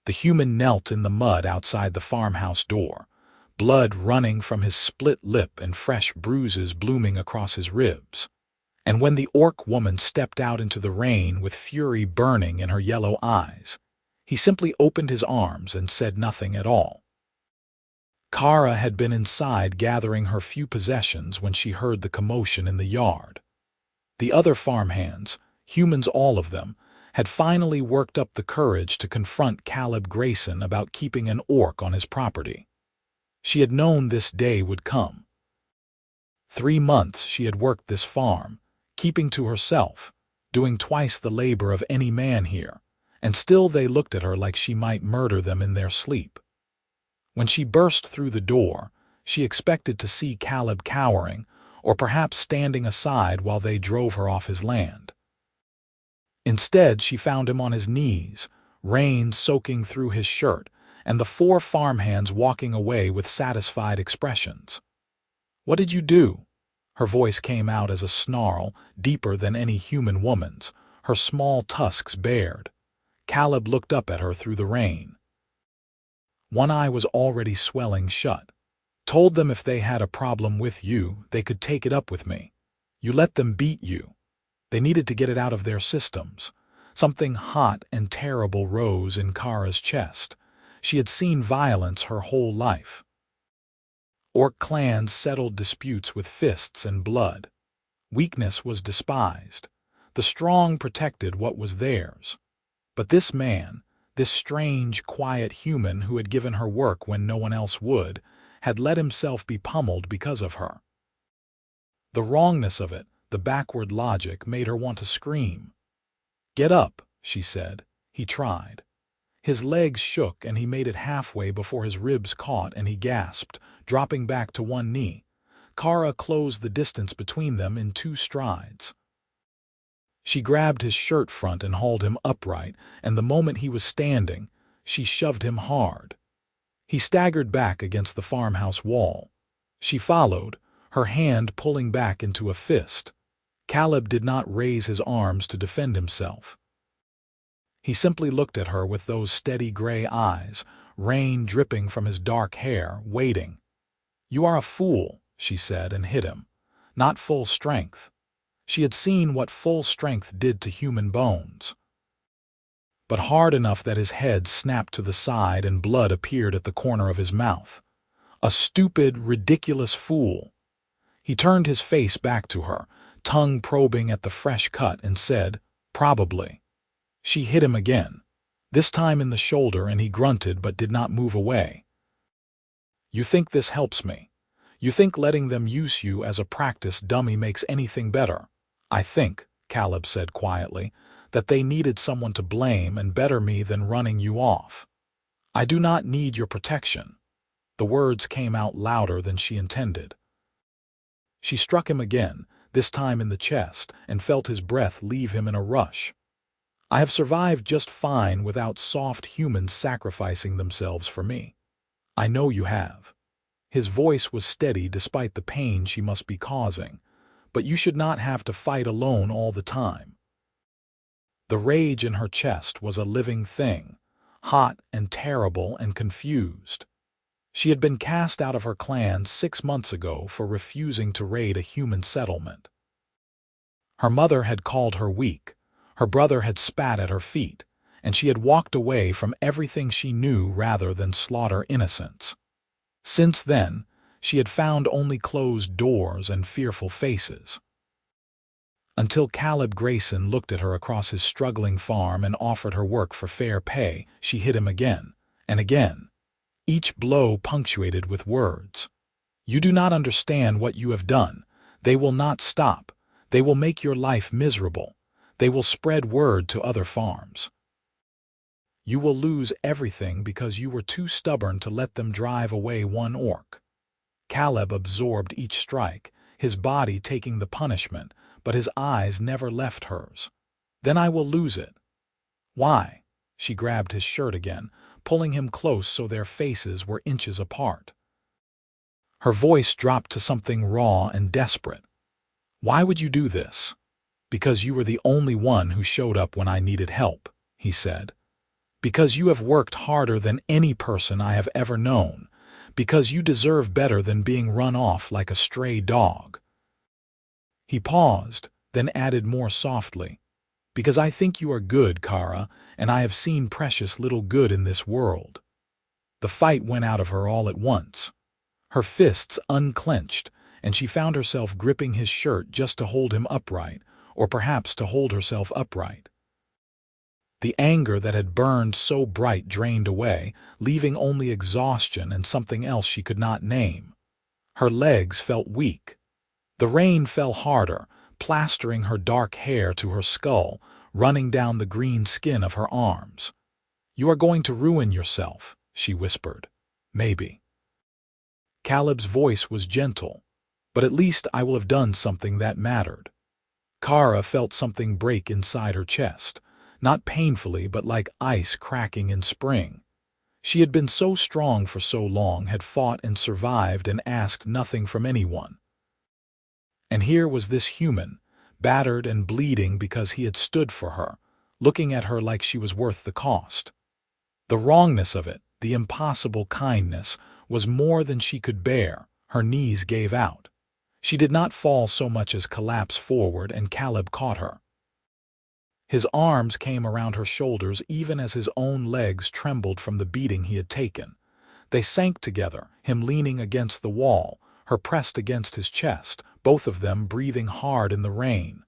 The human knelt in the mud outside the farmhouse door, blood running from his split lip and fresh bruises blooming across his ribs. And when the orc woman stepped out into the rain with fury burning in her yellow eyes, he simply opened his arms and said nothing at all. Kara had been inside gathering her few possessions when she heard the commotion in the yard. The other farmhands, humans all of them, had finally worked up the courage to confront Caleb Grayson about keeping an orc on his property. She had known this day would come. 3 months she had worked this farm, keeping to herself, doing twice the labor of any man here, and still they looked at her like she might murder them in their sleep. When she burst through the door, she expected to see Caleb cowering, or perhaps standing aside while they drove her off his land. Instead, she found him on his knees, rain soaking through his shirt, and the 4 farmhands walking away with satisfied expressions. "What did you do?" Her voice came out as a snarl, deeper than any human woman's, her small tusks bared. Caleb looked up at her through the rain. One eye was already swelling shut. "Told them if they had a problem with you, they could take it up with me. You let them beat you. They needed to get it out of their systems." Something hot and terrible rose in Kara's chest. She had seen violence her whole life. Orc clans settled disputes with fists and blood. Weakness was despised. The strong protected what was theirs. But this man, this strange, quiet human who had given her work when no one else would, had let himself be pummeled because of her. The wrongness of it, the backward logic, made her want to scream. "Get up," she said. He tried. His legs shook and he made it halfway before his ribs caught and he gasped, dropping back to one knee. Kara closed the distance between them in 2 strides. She grabbed his shirt front and hauled him upright, and the moment he was standing, she shoved him hard. He staggered back against the farmhouse wall. She followed, her hand pulling back into a fist. Caleb did not raise his arms to defend himself. He simply looked at her with those steady gray eyes, rain dripping from his dark hair, waiting. "You are a fool," she said, and hit him. Not full strength. She had seen what full strength did to human bones. But hard enough that his head snapped to the side and blood appeared at the corner of his mouth. A stupid, ridiculous fool. He turned his face back to her, tongue probing at the fresh cut, and said, "Probably." She hit him again, this time in the shoulder, and he grunted but did not move away. "You think this helps me? You think letting them use you as a practice dummy makes anything better? I think," Caleb said quietly, "that they needed someone to blame and better me than running you off. I do not need your protection." The words came out louder than she intended. She struck him again, this time in the chest, and felt his breath leave him in a rush. "I have survived just fine without soft humans sacrificing themselves for me. I know you have." His voice was steady despite the pain she must be causing. "But you should not have to fight alone all the time." The rage in her chest was a living thing, hot and terrible and confused. She had been cast out of her clan 6 months ago for refusing to raid a human settlement. Her mother had called her weak, her brother had spat at her feet, and she had walked away from everything she knew rather than slaughter innocents. Since then, she had found only closed doors and fearful faces. Until Caleb Grayson looked at her across his struggling farm and offered her work for fair pay, she hit him again and again, each blow punctuated with words. "You do not understand what you have done. They will not stop. They will make your life miserable. They will spread word to other farms. You will lose everything because you were too stubborn to let them drive away one orc." Caleb absorbed each strike, his body taking the punishment, but his eyes never left hers. "Then I will lose it." "Why?" She grabbed his shirt again, pulling him close so their faces were inches apart. Her voice dropped to something raw and desperate. "Why would you do this?" "Because you were the only one who showed up when I needed help," he said. Because you have worked harder than any person I have ever known. Because you deserve better than being run off like a stray dog." He paused, then added more softly, "Because I think you are good, Kara, and I have seen precious little good in this world." The fight went out of her all at once. Her fists unclenched, and she found herself gripping his shirt just to hold him upright, or perhaps to hold herself upright. The anger that had burned so bright drained away, leaving only exhaustion and something else she could not name. Her legs felt weak. The rain fell harder, plastering her dark hair to her skull, running down the green skin of her arms. "You are going to ruin yourself," she whispered. "Maybe." Caleb's voice was gentle, "But at least I will have done something that mattered." Kara felt something break inside her chest, not painfully but like ice cracking in spring. She had been so strong for so long, had fought and survived and asked nothing from anyone. And here was this human, battered and bleeding because he had stood for her, looking at her like she was worth the cost. The wrongness of it, the impossible kindness, was more than she could bear. Her knees gave out. She did not fall so much as collapse forward, and Caleb caught her. His arms came around her shoulders even as his own legs trembled from the beating he had taken. They sank together, him leaning against the wall, her pressed against his chest, both of them breathing hard in the rain.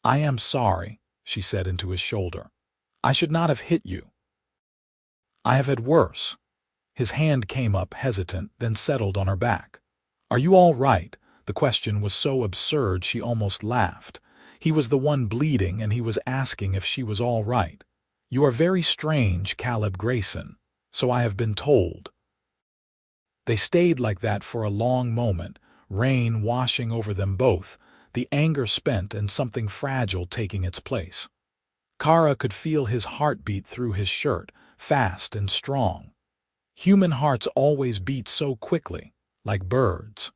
"I am sorry," she said into his shoulder. "I should not have hit you. I have had worse." His hand came up, hesitant, then settled on her back. "Are you all right?" The question was so absurd she almost laughed. He was the one bleeding, and he was asking if she was all right. "You are very strange, Caleb Grayson, so I have been told." They stayed like that for a long moment, rain washing over them both, the anger spent and something fragile taking its place. Kara could feel his heartbeat through his shirt, fast and strong. Human hearts always beat so quickly, like birds.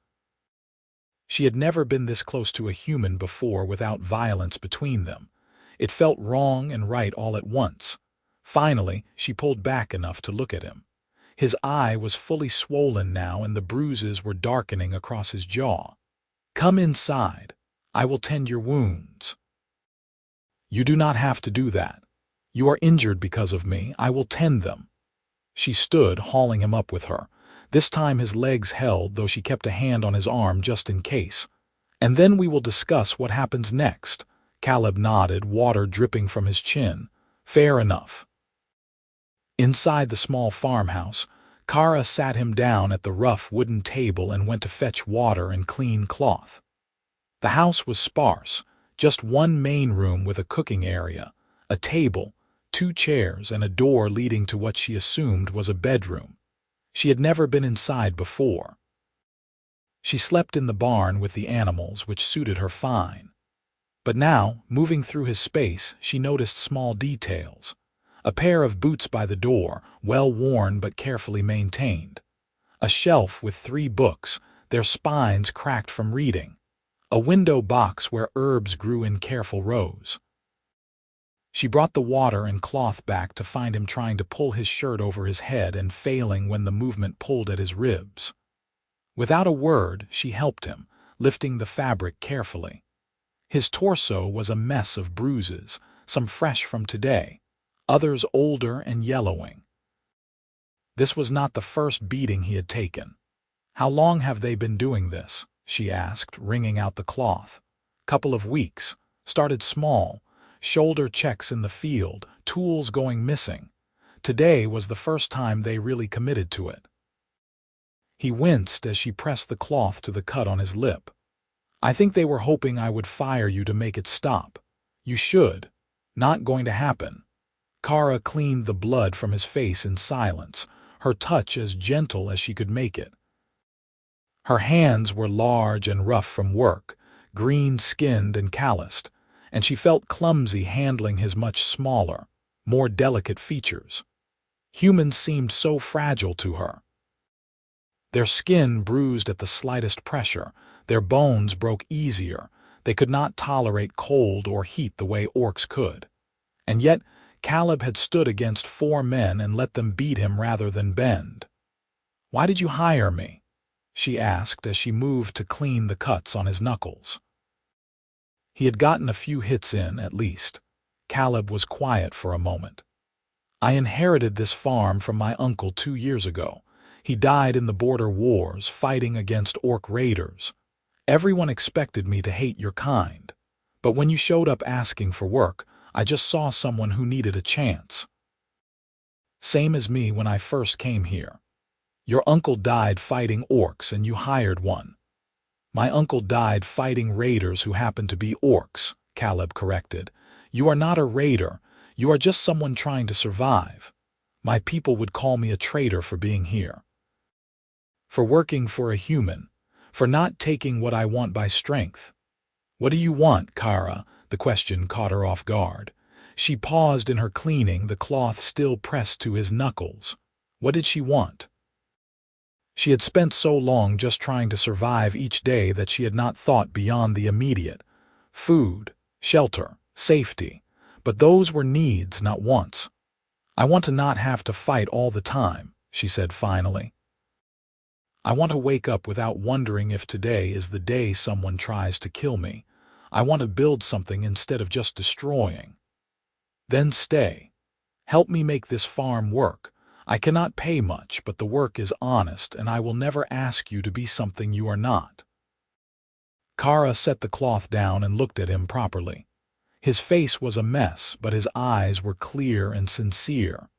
She had never been this close to a human before without violence between them. It felt wrong and right all at once. Finally, she pulled back enough to look at him. His eye was fully swollen now, and the bruises were darkening across his jaw. "Come inside. I will tend your wounds." "You do not have to do that. You are injured because of me. I will tend them." She stood, hauling him up with her. This time his legs held, though she kept a hand on his arm just in case. "And then we will discuss what happens next." Caleb nodded, water dripping from his chin. "Fair enough." Inside the small farmhouse, Kara sat him down at the rough wooden table and went to fetch water and clean cloth. The house was sparse, just one main room with a cooking area, a table, 2 chairs, and a door leading to what she assumed was a bedroom. She had never been inside before. She slept in the barn with the animals, which suited her fine. But now, moving through his space, she noticed small details. A pair of boots by the door, well worn but carefully maintained. A shelf with 3 books, their spines cracked from reading. A window box where herbs grew in careful rows. She brought the water and cloth back to find him trying to pull his shirt over his head and failing when the movement pulled at his ribs. Without a word, she helped him, lifting the fabric carefully. His torso was a mess of bruises, some fresh from today, others older and yellowing. This was not the first beating he had taken. "How long have they been doing this?" she asked, wringing out the cloth. "Couple of weeks. Started small. Shoulder checks in the field, tools going missing. Today was the first time they really committed to it." He winced as she pressed the cloth to the cut on his lip. "I think they were hoping I would fire you to make it stop. You should. Not going to happen." Kara cleaned the blood from his face in silence, her touch as gentle as she could make it. Her hands were large and rough from work, green-skinned and calloused, and she felt clumsy handling his much smaller, more delicate features. Humans seemed so fragile to her. Their skin bruised at the slightest pressure, their bones broke easier, they could not tolerate cold or heat the way orcs could. And yet, Caleb had stood against 4 men and let them beat him rather than bend. "Why did you hire me?" she asked as she moved to clean the cuts on his knuckles. He had gotten a few hits in, at least. Caleb was quiet for a moment. "I inherited this farm from my uncle 2 years ago. He died in the border wars, fighting against orc raiders. Everyone expected me to hate your kind. But when you showed up asking for work, I just saw someone who needed a chance. Same as me when I first came here. Your uncle died fighting orcs and you hired one." "My uncle died fighting raiders who happened to be orcs," Caleb corrected. "You are not a raider. You are just someone trying to survive. My people would call me a traitor for being here. For working for a human. For not taking what I want by strength." "What do you want, Kara?" The question caught her off guard. She paused in her cleaning, the cloth still pressed to his knuckles. What did she want? She had spent so long just trying to survive each day that she had not thought beyond the immediate. Food, shelter, safety. But those were needs, not wants. "I want to not have to fight all the time," she said finally. "I want to wake up without wondering if today is the day someone tries to kill me. I want to build something instead of just destroying." "Then stay. Help me make this farm work. I cannot pay much, but the work is honest, and I will never ask you to be something you are not." Kara set the cloth down and looked at him properly. His face was a mess, but his eyes were clear and sincere.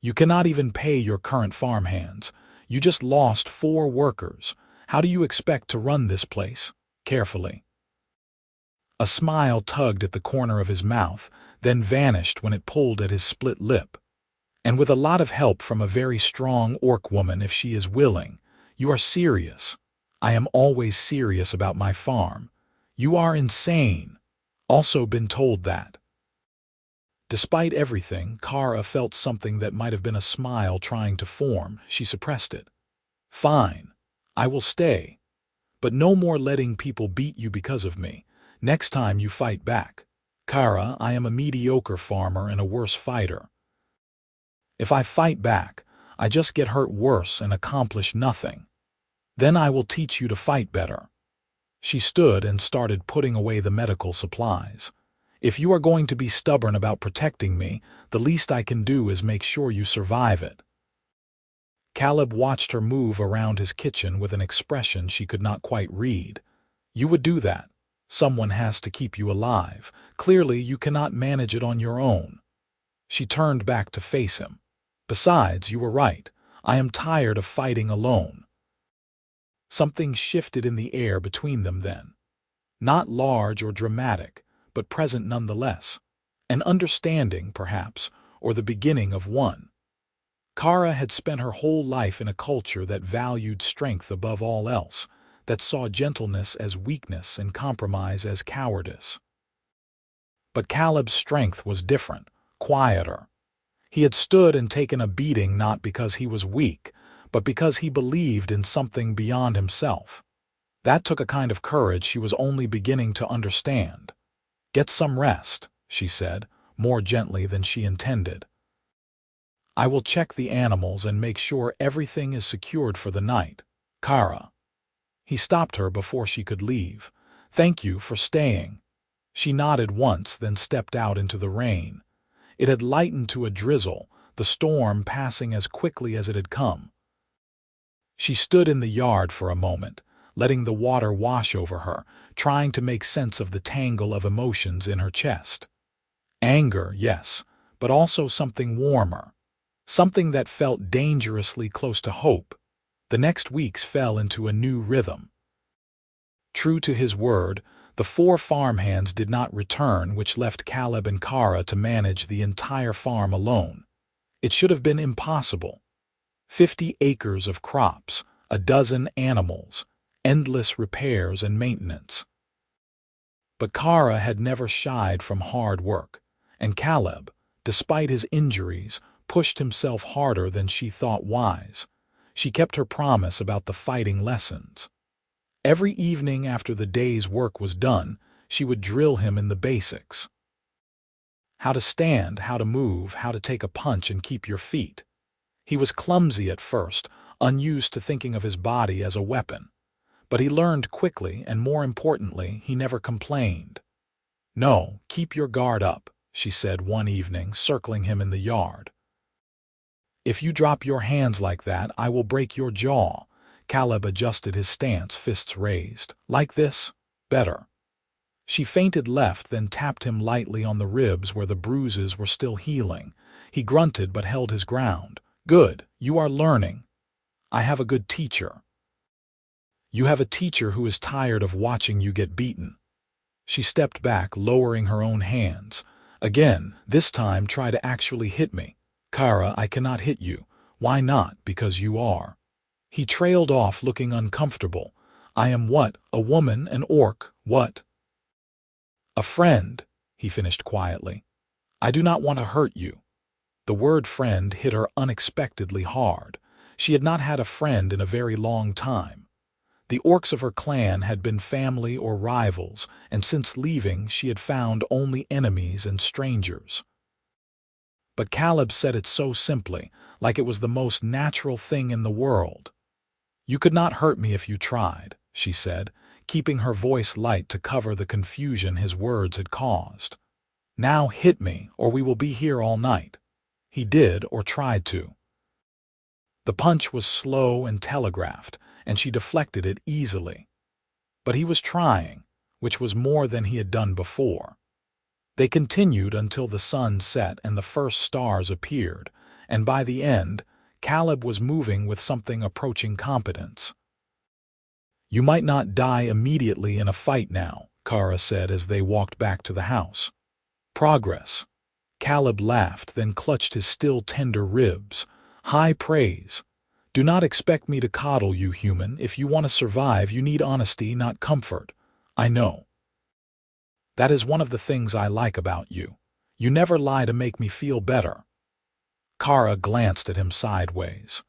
"You cannot even pay your current farmhands. You just lost 4 workers. How do you expect to run this place?" Carefully. A smile tugged at the corner of his mouth, then vanished when it pulled at his split lip. "And with a lot of help from a very strong orc woman if she is willing. You are serious." "I am always serious about my farm." "You are insane." "Also been told that." Despite everything, Kara felt something that might have been a smile trying to form. She suppressed it. "Fine. I will stay. But no more letting people beat you because of me. Next time you fight back. Kara, I am a mediocre farmer and a worse fighter. If I fight back, I just get hurt worse and accomplish nothing. Then I will teach you to fight better." She stood and started putting away the medical supplies. "If you are going to be stubborn about protecting me, the least I can do is make sure you survive it." Caleb watched her move around his kitchen with an expression she could not quite read. "You would do that. Someone has to keep you alive. Clearly, you cannot manage it on your own." She turned back to face him. "Besides, you were right. I am tired of fighting alone." Something shifted in the air between them then. Not large or dramatic, but present nonetheless. An understanding, perhaps, or the beginning of one. Kara had spent her whole life in a culture that valued strength above all else, that saw gentleness as weakness and compromise as cowardice. But Caleb's strength was different, quieter. He had stood and taken a beating not because he was weak, but because he believed in something beyond himself. That took a kind of courage she was only beginning to understand. "Get some rest," she said, more gently than she intended. "I will check the animals and make sure everything is secured for the night. Kara." He stopped her before she could leave. "Thank you for staying." She nodded once, then stepped out into the rain. It had lightened to a drizzle, the storm passing as quickly as it had come. She stood in the yard for a moment, letting the water wash over her, trying to make sense of the tangle of emotions in her chest. Anger, yes, but also something warmer. Something that felt dangerously close to hope. The next weeks fell into a new rhythm. True to his word, the 4 farmhands did not return, which left Caleb and Kara to manage the entire farm alone. It should have been impossible. 50 acres of crops, a dozen animals, endless repairs and maintenance. But Kara had never shied from hard work, and Caleb, despite his injuries, pushed himself harder than she thought wise. She kept her promise about the fighting lessons. Every evening after the day's work was done, she would drill him in the basics. How to stand, how to move, how to take a punch and keep your feet. He was clumsy at first, unused to thinking of his body as a weapon. But he learned quickly, and more importantly, he never complained. "No, keep your guard up," she said one evening, circling him in the yard. "If you drop your hands like that, I will break your jaw." Caleb adjusted his stance, fists raised. "Like this? Better." She feinted left, then tapped him lightly on the ribs where the bruises were still healing. He grunted but held his ground. "Good, you are learning. I have a good teacher." "You have a teacher who is tired of watching you get beaten." She stepped back, lowering her own hands. "Again, this time try to actually hit me." "Kara, I cannot hit you." "Why not?" "Because you are." He trailed off, looking uncomfortable. "I am what? A woman, an orc, what?" "A friend," he finished quietly. "I do not want to hurt you." The word friend hit her unexpectedly hard. She had not had a friend in a very long time. The orcs of her clan had been family or rivals, and since leaving she had found only enemies and strangers. But Caleb said it so simply, like it was the most natural thing in the world. "You could not hurt me if you tried," she said, keeping her voice light to cover the confusion his words had caused. "Now hit me, or we will be here all night." He did, or tried to. The punch was slow and telegraphed, and she deflected it easily. But he was trying, which was more than he had done before. They continued until the sun set and the first stars appeared, and by the end, Caleb was moving with something approaching competence. "You might not die immediately in a fight now," Kara said as they walked back to the house. "Progress." Caleb laughed, then clutched his still tender ribs. "High praise. Do not expect me to coddle you, human. If you want to survive, you need honesty, not comfort. I know. That is one of the things I like about you. You never lie to make me feel better." Kara glanced at him sideways.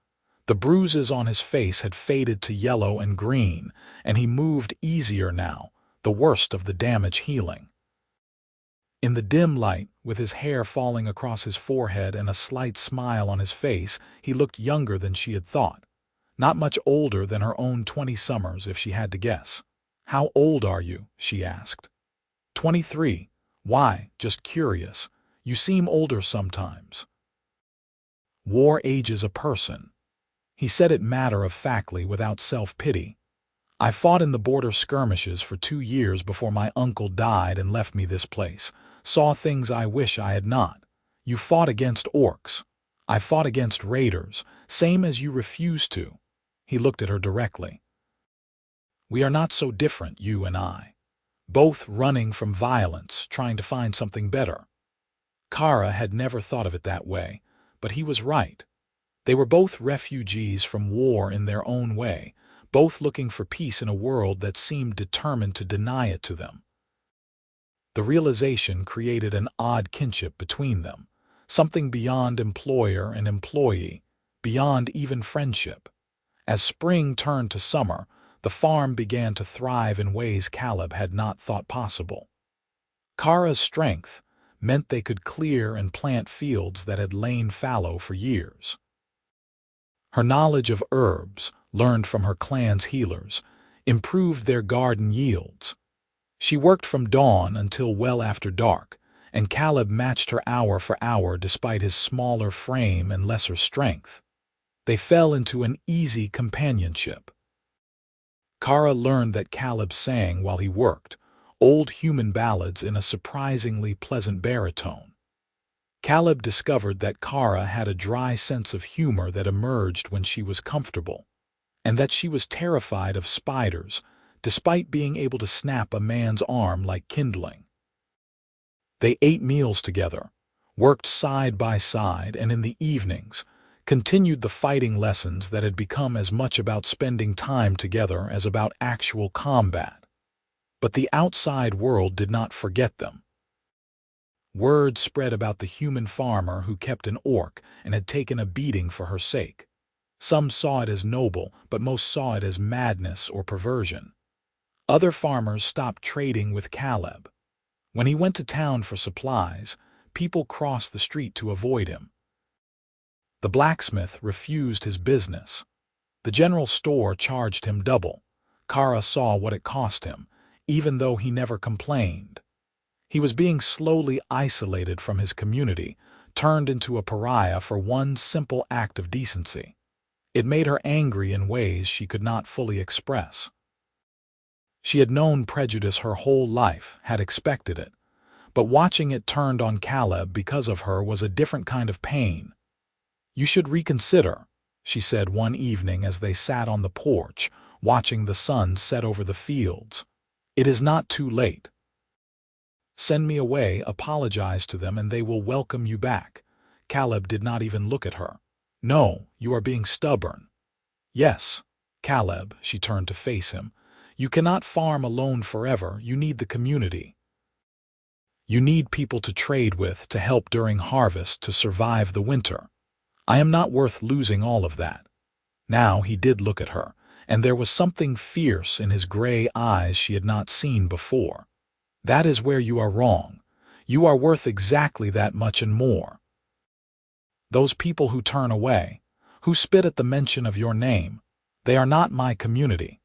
The bruises on his face had faded to yellow and green, and he moved easier now, the worst of the damage healing. In the dim light, with his hair falling across his forehead and a slight smile on his face, he looked younger than she had thought. Not much older than her own 20 summers, if she had to guess. "How old are you?" she asked. 23. "Why? Just curious. You seem older sometimes." "War ages a person." He said it matter-of-factly, without self-pity. "I fought in the border skirmishes for 2 years before my uncle died and left me this place. Saw things I wish I had not. You fought against orcs. I fought against raiders, same as you refused to." He looked at her directly. "We are not so different, you and I. Both running from violence, trying to find something better." Kara had never thought of it that way, but he was right. They were both refugees from war in their own way, both looking for peace in a world that seemed determined to deny it to them. The realization created an odd kinship between them, something beyond employer and employee, beyond even friendship. As spring turned to summer, the farm began to thrive in ways Caleb had not thought possible. Kara's strength meant they could clear and plant fields that had lain fallow for years. Her knowledge of herbs, learned from her clan's healers, improved their garden yields. She worked from dawn until well after dark, and Caleb matched her hour for hour despite his smaller frame and lesser strength. They fell into an easy companionship. Kara learned that Caleb sang while he worked, old human ballads in a surprisingly pleasant baritone. Caleb discovered that Kara had a dry sense of humor that emerged when she was comfortable, and that she was terrified of spiders, despite being able to snap a man's arm like kindling. They ate meals together, worked side by side, and in the evenings, continued the fighting lessons that had become as much about spending time together as about actual combat. But the outside world did not forget them. Word spread about the human farmer who kept an orc and had taken a beating for her sake. Some saw it as noble, but most saw it as madness or perversion. Other farmers stopped trading with Caleb. When he went to town for supplies, People crossed the street to avoid him. The blacksmith refused his business. The general store charged him double. Kara saw what it cost him, even though he never complained. He was being slowly isolated from his community, turned into a pariah for one simple act of decency. It made her angry in ways she could not fully express. She had known prejudice her whole life, had expected it, but watching it turned on Caleb because of her was a different kind of pain. "You should reconsider," she said one evening as they sat on the porch, watching the sun set over the fields. "It is not too late. Send me away, apologize to them, and they will welcome you back." Caleb did not even look at her. "No, you are being stubborn." "Yes, Caleb," she turned to face him. "You cannot farm alone forever. You need the community. You need people to trade with, to help during harvest, to survive the winter. I am not worth losing all of that." Now he did look at her, and there was something fierce in his gray eyes she had not seen before. "That is where you are wrong. You are worth exactly that much and more. Those people who turn away, who spit at the mention of your name, they are not my community.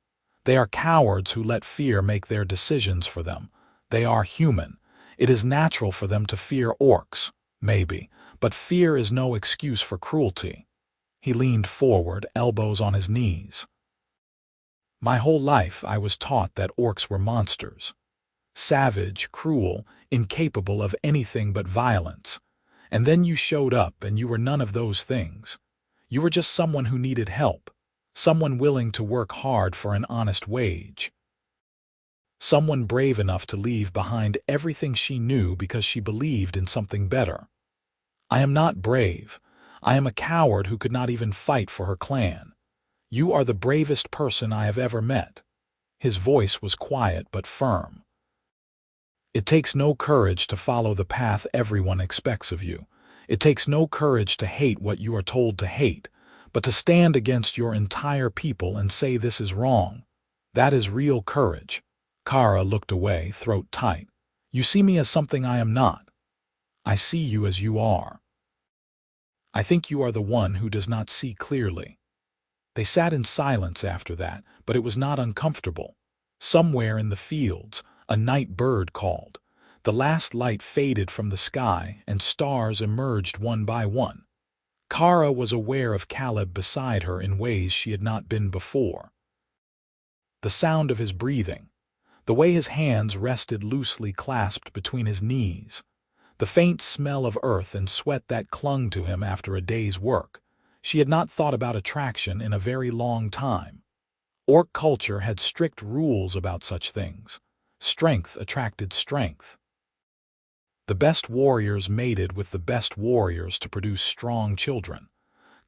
They are cowards who let fear make their decisions for them. They are human. It is natural for them to fear orcs, maybe, but fear is no excuse for cruelty." He leaned forward, elbows on his knees. "My whole life I was taught that orcs were monsters. Savage, cruel, incapable of anything but violence. And then you showed up and you were none of those things. You were just someone who needed help, someone willing to work hard for an honest wage. Someone brave enough to leave behind everything she knew because she believed in something better. I am not brave. I am a coward who could not even fight for her clan. You are the bravest person I have ever met." His voice was quiet but firm. "It takes no courage to follow the path everyone expects of you. It takes no courage to hate what you are told to hate, but to stand against your entire people and say this is wrong. That is real courage." Kara looked away, throat tight. "You see me as something I am not. I see you as you are. I think you are the one who does not see clearly." They sat in silence after that, but it was not uncomfortable. Somewhere in the fields, a night bird called. The last light faded from the sky, and stars emerged one by one. Kara was aware of Caleb beside her in ways she had not been before. The sound of his breathing, the way his hands rested loosely clasped between his knees, the faint smell of earth and sweat that clung to him after a day's work. She had not thought about attraction in a very long time. Orc culture had strict rules about such things. Strength attracted strength. The best warriors mated with the best warriors to produce strong children.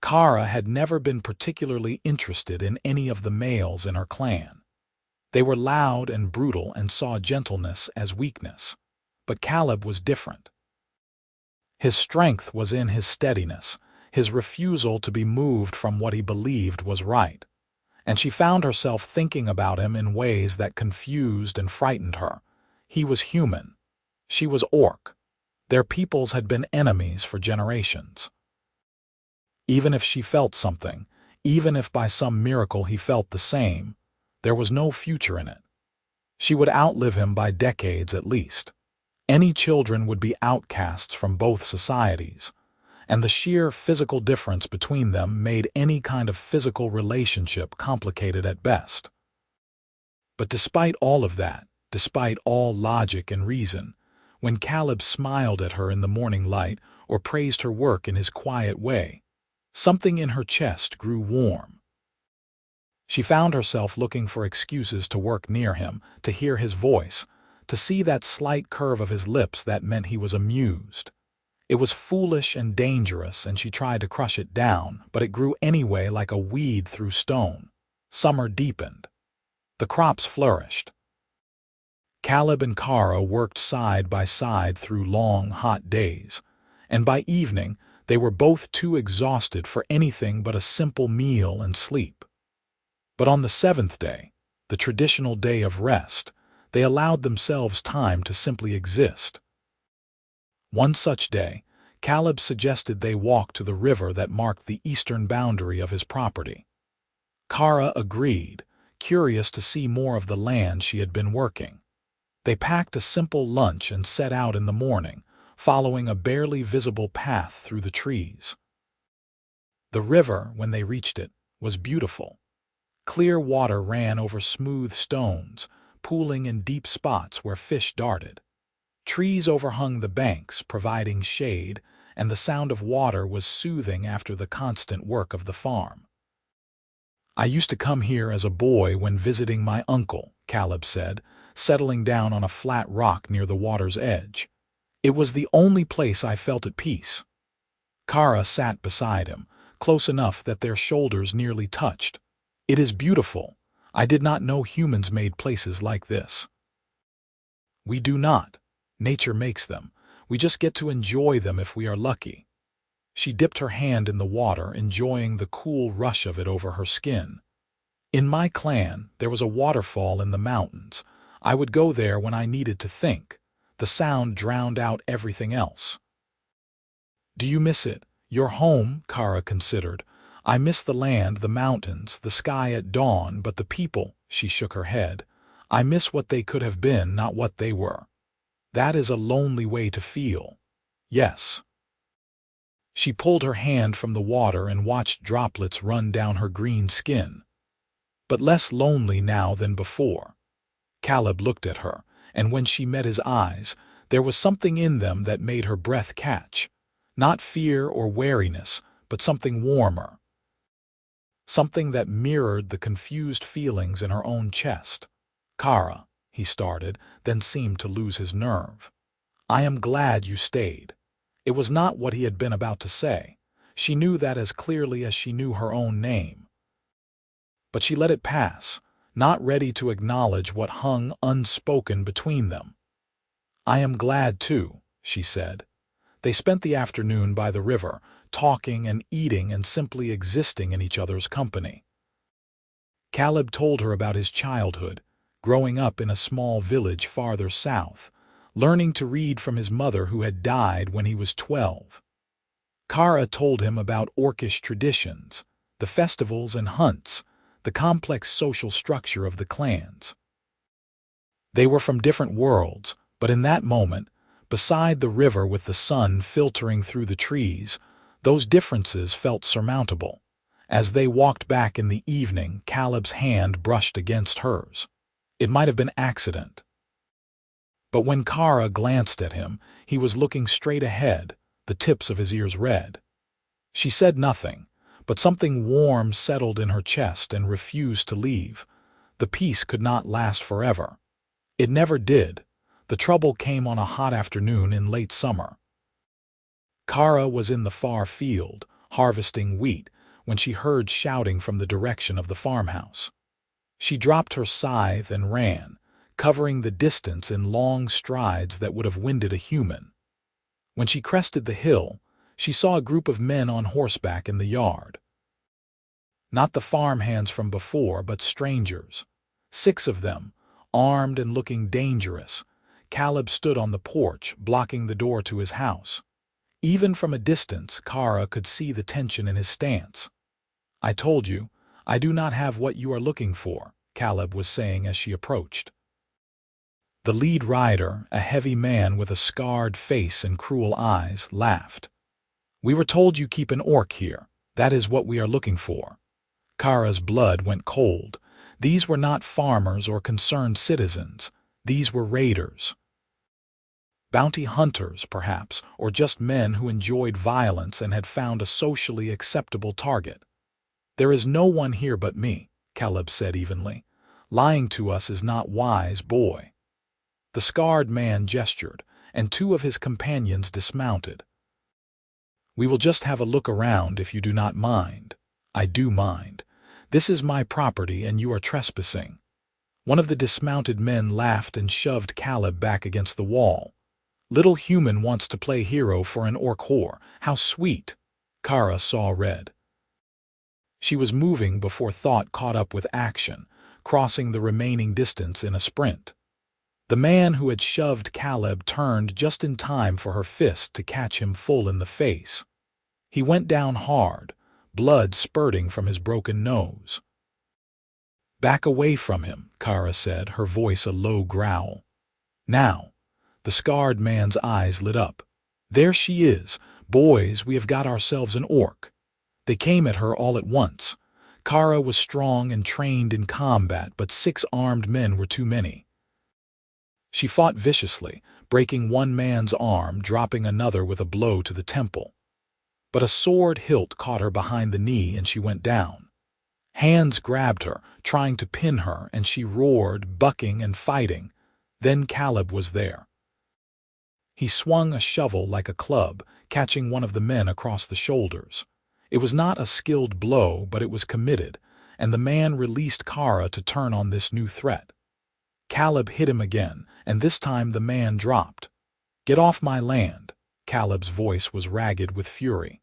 Kara had never been particularly interested in any of the males in her clan. They were loud and brutal and saw gentleness as weakness. But Caleb was different. His strength was in his steadiness, his refusal to be moved from what he believed was right. And she found herself thinking about him in ways that confused and frightened her. He was human. She was orc. Their peoples had been enemies for generations. Even if she felt something, even if by some miracle he felt the same, there was no future in it. She would outlive him by decades at least. Any children would be outcasts from both societies, and the sheer physical difference between them made any kind of physical relationship complicated at best. But despite all of that, despite all logic and reason, when Caleb smiled at her in the morning light or praised her work in his quiet way, something in her chest grew warm. She found herself looking for excuses to work near him, to hear his voice, to see that slight curve of his lips that meant he was amused. It was foolish and dangerous, and she tried to crush it down, but it grew anyway like a weed through stone. Summer deepened. The crops flourished. Caleb and Kara worked side by side through long, hot days, and by evening they were both too exhausted for anything but a simple meal and sleep. But on the seventh day, the traditional day of rest, they allowed themselves time to simply exist. One such day, Caleb suggested they walk to the river that marked the eastern boundary of his property. Kara agreed, curious to see more of the land she had been working. They packed a simple lunch and set out in the morning, following a barely visible path through the trees. The river, when they reached it, was beautiful. Clear water ran over smooth stones, pooling in deep spots where fish darted. Trees overhung the banks, providing shade, and the sound of water was soothing after the constant work of the farm. "I used to come here as a boy when visiting my uncle," Caleb said, settling down on a flat rock near the water's edge. "It was the only place I felt at peace." Kara sat beside him, close enough that their shoulders nearly touched. "It is beautiful. I did not know humans made places like this." "We do not. Nature makes them. We just get to enjoy them if we are lucky." She dipped her hand in the water, enjoying the cool rush of it over her skin. "In my clan, there was a waterfall in the mountains. I would go there when I needed to think. The sound drowned out everything else." "Do you miss it? Your home?" Kara considered. "I miss the land, the mountains, the sky at dawn, but the people," she shook her head. "I miss what they could have been, not what they were. That is a lonely way to feel." "Yes." She pulled her hand from the water and watched droplets run down her green skin. "But less lonely now than before." Caleb looked at her, and when she met his eyes, there was something in them that made her breath catch. Not fear or wariness, but something warmer. Something that mirrored the confused feelings in her own chest. "Kara," he started, then seemed to lose his nerve. "I am glad you stayed." It was not what he had been about to say. She knew that as clearly as she knew her own name. But she let it pass, not ready to acknowledge what hung unspoken between them. "I am glad too," she said. They spent the afternoon by the river, talking and eating and simply existing in each other's company. Caleb told her about his childhood, growing up in a small village farther south, learning to read from his mother who had died when he was 12. Kara told him about Orcish traditions, the festivals and hunts, the complex social structure of the clans. They were from different worlds, but in that moment, beside the river with the sun filtering through the trees, those differences felt surmountable. As they walked back in the evening, Caleb's hand brushed against hers. It might have been accident. But when Kara glanced at him, he was looking straight ahead, the tips of his ears red. She said nothing, but something warm settled in her chest and refused to leave. The peace could not last forever. It never did. The trouble came on a hot afternoon in late summer. Kara was in the far field, harvesting wheat, when she heard shouting from the direction of the farmhouse. She dropped her scythe and ran, covering the distance in long strides that would have winded a human. When she crested the hill, she saw a group of men on horseback in the yard. Not the farmhands from before, but strangers. 6 of them, armed and looking dangerous. Caleb stood on the porch, blocking the door to his house. Even from a distance, Kara could see the tension in his stance. "I told you, I do not have what you are looking for," Caleb was saying as she approached. The lead rider, a heavy man with a scarred face and cruel eyes, laughed. "We were told you keep an orc here. That is what we are looking for." Kara's blood went cold. These were not farmers or concerned citizens. These were raiders. Bounty hunters, perhaps, or just men who enjoyed violence and had found a socially acceptable target. "There is no one here but me," Caleb said evenly. "Lying to us is not wise, boy." The scarred man gestured, and 2 of his companions dismounted. "We will just have a look around if you do not mind." "I do mind. This is my property and you are trespassing." One of the dismounted men laughed and shoved Caleb back against the wall. "Little human wants to play hero for an orc whore. How sweet." Kara saw red. She was moving before thought caught up with action, crossing the remaining distance in a sprint. The man who had shoved Caleb turned just in time for her fist to catch him full in the face. He went down hard, blood spurting from his broken nose. "Back away from him," Kara said, her voice a low growl. "Now." The scarred man's eyes lit up. "There she is. Boys, we have got ourselves an orc." They came at her all at once. Kara was strong and trained in combat, but 6 armed men were too many. She fought viciously, breaking one man's arm, dropping another with a blow to the temple. But a sword hilt caught her behind the knee and she went down. Hands grabbed her, trying to pin her, and she roared, bucking and fighting. Then Caleb was there. He swung a shovel like a club, catching one of the men across the shoulders. It was not a skilled blow, but it was committed, and the man released Kara to turn on this new threat. Caleb hit him again, and this time the man dropped. "Get off my land." Caleb's voice was ragged with fury.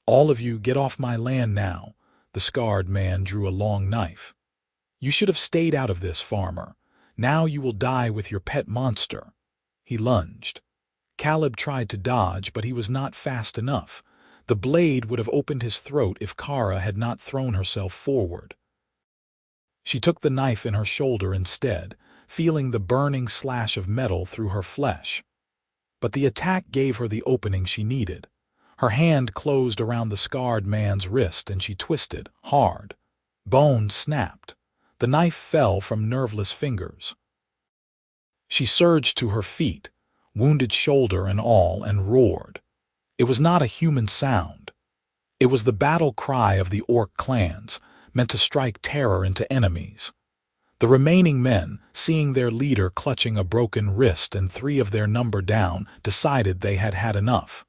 "All of you get off my land now." The scarred man drew a long knife. "You should have stayed out of this, farmer. Now you will die with your pet monster." He lunged. Caleb tried to dodge, but he was not fast enough. The blade would have opened his throat if Kara had not thrown herself forward. She took the knife in her shoulder instead, feeling the burning slash of metal through her flesh. But the attack gave her the opening she needed. Her hand closed around the scarred man's wrist and she twisted, hard. Bone snapped. The knife fell from nerveless fingers. She surged to her feet, wounded shoulder and all, and roared. It was not a human sound. It was the battle cry of the orc clans, meant to strike terror into enemies. The remaining men, seeing their leader clutching a broken wrist and 3 of their number down, decided they had had enough.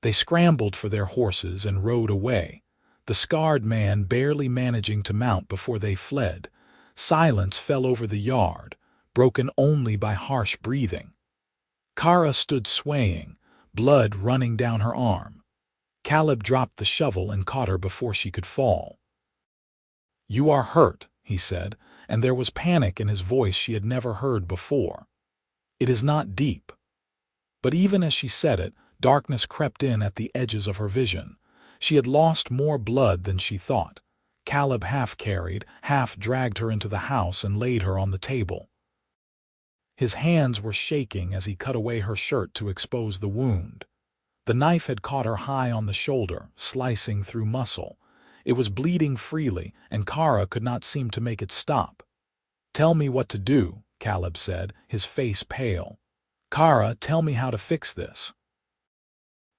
They scrambled for their horses and rode away, the scarred man barely managing to mount before they fled. Silence fell over the yard, broken only by harsh breathing. Kara stood swaying, blood running down her arm. Caleb dropped the shovel and caught her before she could fall. "You are hurt," he said, and there was panic in his voice she had never heard before. "It is not deep." But even as she said it, darkness crept in at the edges of her vision. She had lost more blood than she thought. Caleb half carried, half dragged her into the house and laid her on the table. His hands were shaking as he cut away her shirt to expose the wound. The knife had caught her high on the shoulder, slicing through muscle. It was bleeding freely, and Kara could not seem to make it stop. "Tell me what to do," Caleb said, his face pale. "Kara, tell me how to fix this."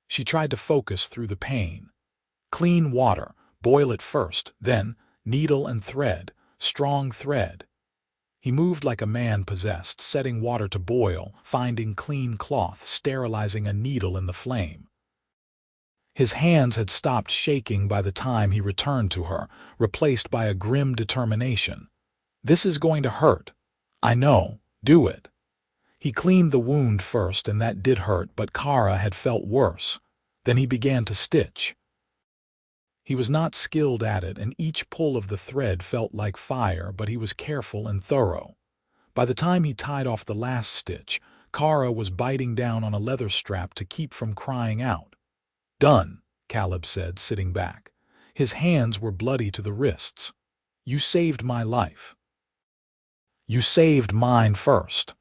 She tried to focus through the pain. "Clean water, boil it first, then needle and thread, strong thread." He moved like a man possessed, setting water to boil, finding clean cloth, sterilizing a needle in the flame. His hands had stopped shaking by the time he returned to her, replaced by a grim determination. "This is going to hurt. I know. Do it." He cleaned the wound first, and that did hurt, but Kara had felt worse. Then he began to stitch. He was not skilled at it, and each pull of the thread felt like fire, but he was careful and thorough. By the time he tied off the last stitch, Kara was biting down on a leather strap to keep from crying out. "Done," Caleb said, sitting back. His hands were bloody to the wrists. "You saved my life." "You saved mine first."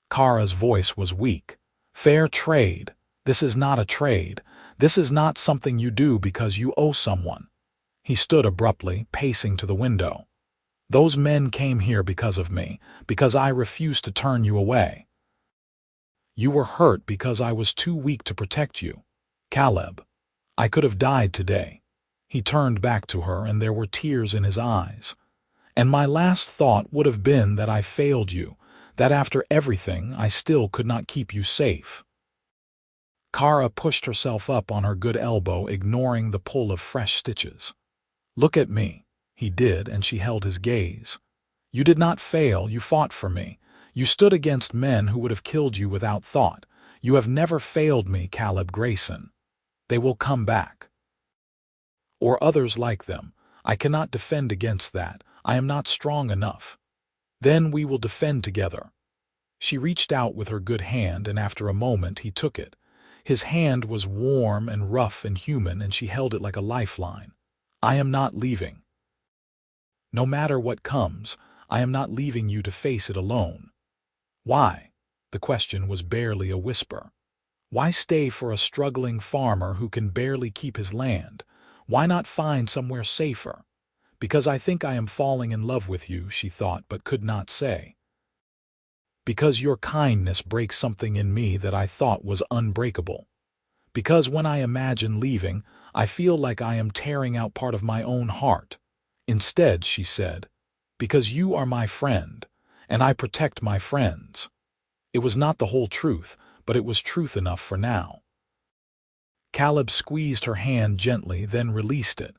Kara's voice was weak. "Fair trade. This is not a trade. This is not something you do because you owe someone." He stood abruptly, pacing to the window. "Those men came here because of me, because I refused to turn you away. You were hurt because I was too weak to protect you. Caleb, I could have died today." He turned back to her, and there were tears in his eyes. "And my last thought would have been that I failed you, that after everything I still could not keep you safe." Kara pushed herself up on her good elbow, ignoring the pull of fresh stitches. "Look at me." He did, and she held his gaze. "You did not fail. You fought for me. You stood against men who would have killed you without thought. You have never failed me, Caleb Grayson. They will come back. Or others like them. I cannot defend against that. I am not strong enough." Then we will defend together." She reached out with her good hand, and after a moment he took it. His hand was warm and rough and human, and she held it like a lifeline. "I am not leaving. No matter what comes, I am not leaving you to face it alone." "Why?" The question was barely a whisper. "Why stay for a struggling farmer who can barely keep his land? Why not find somewhere safer?" "Because I think I am falling in love with you," she thought, but could not say. "Because your kindness breaks something in me that I thought was unbreakable. Because when I imagine leaving, I feel like I am tearing out part of my own heart." "Instead," she said, "because you are my friend, and I protect my friends." It was not the whole truth, but it was truth enough for now. Caleb squeezed her hand gently, then released it.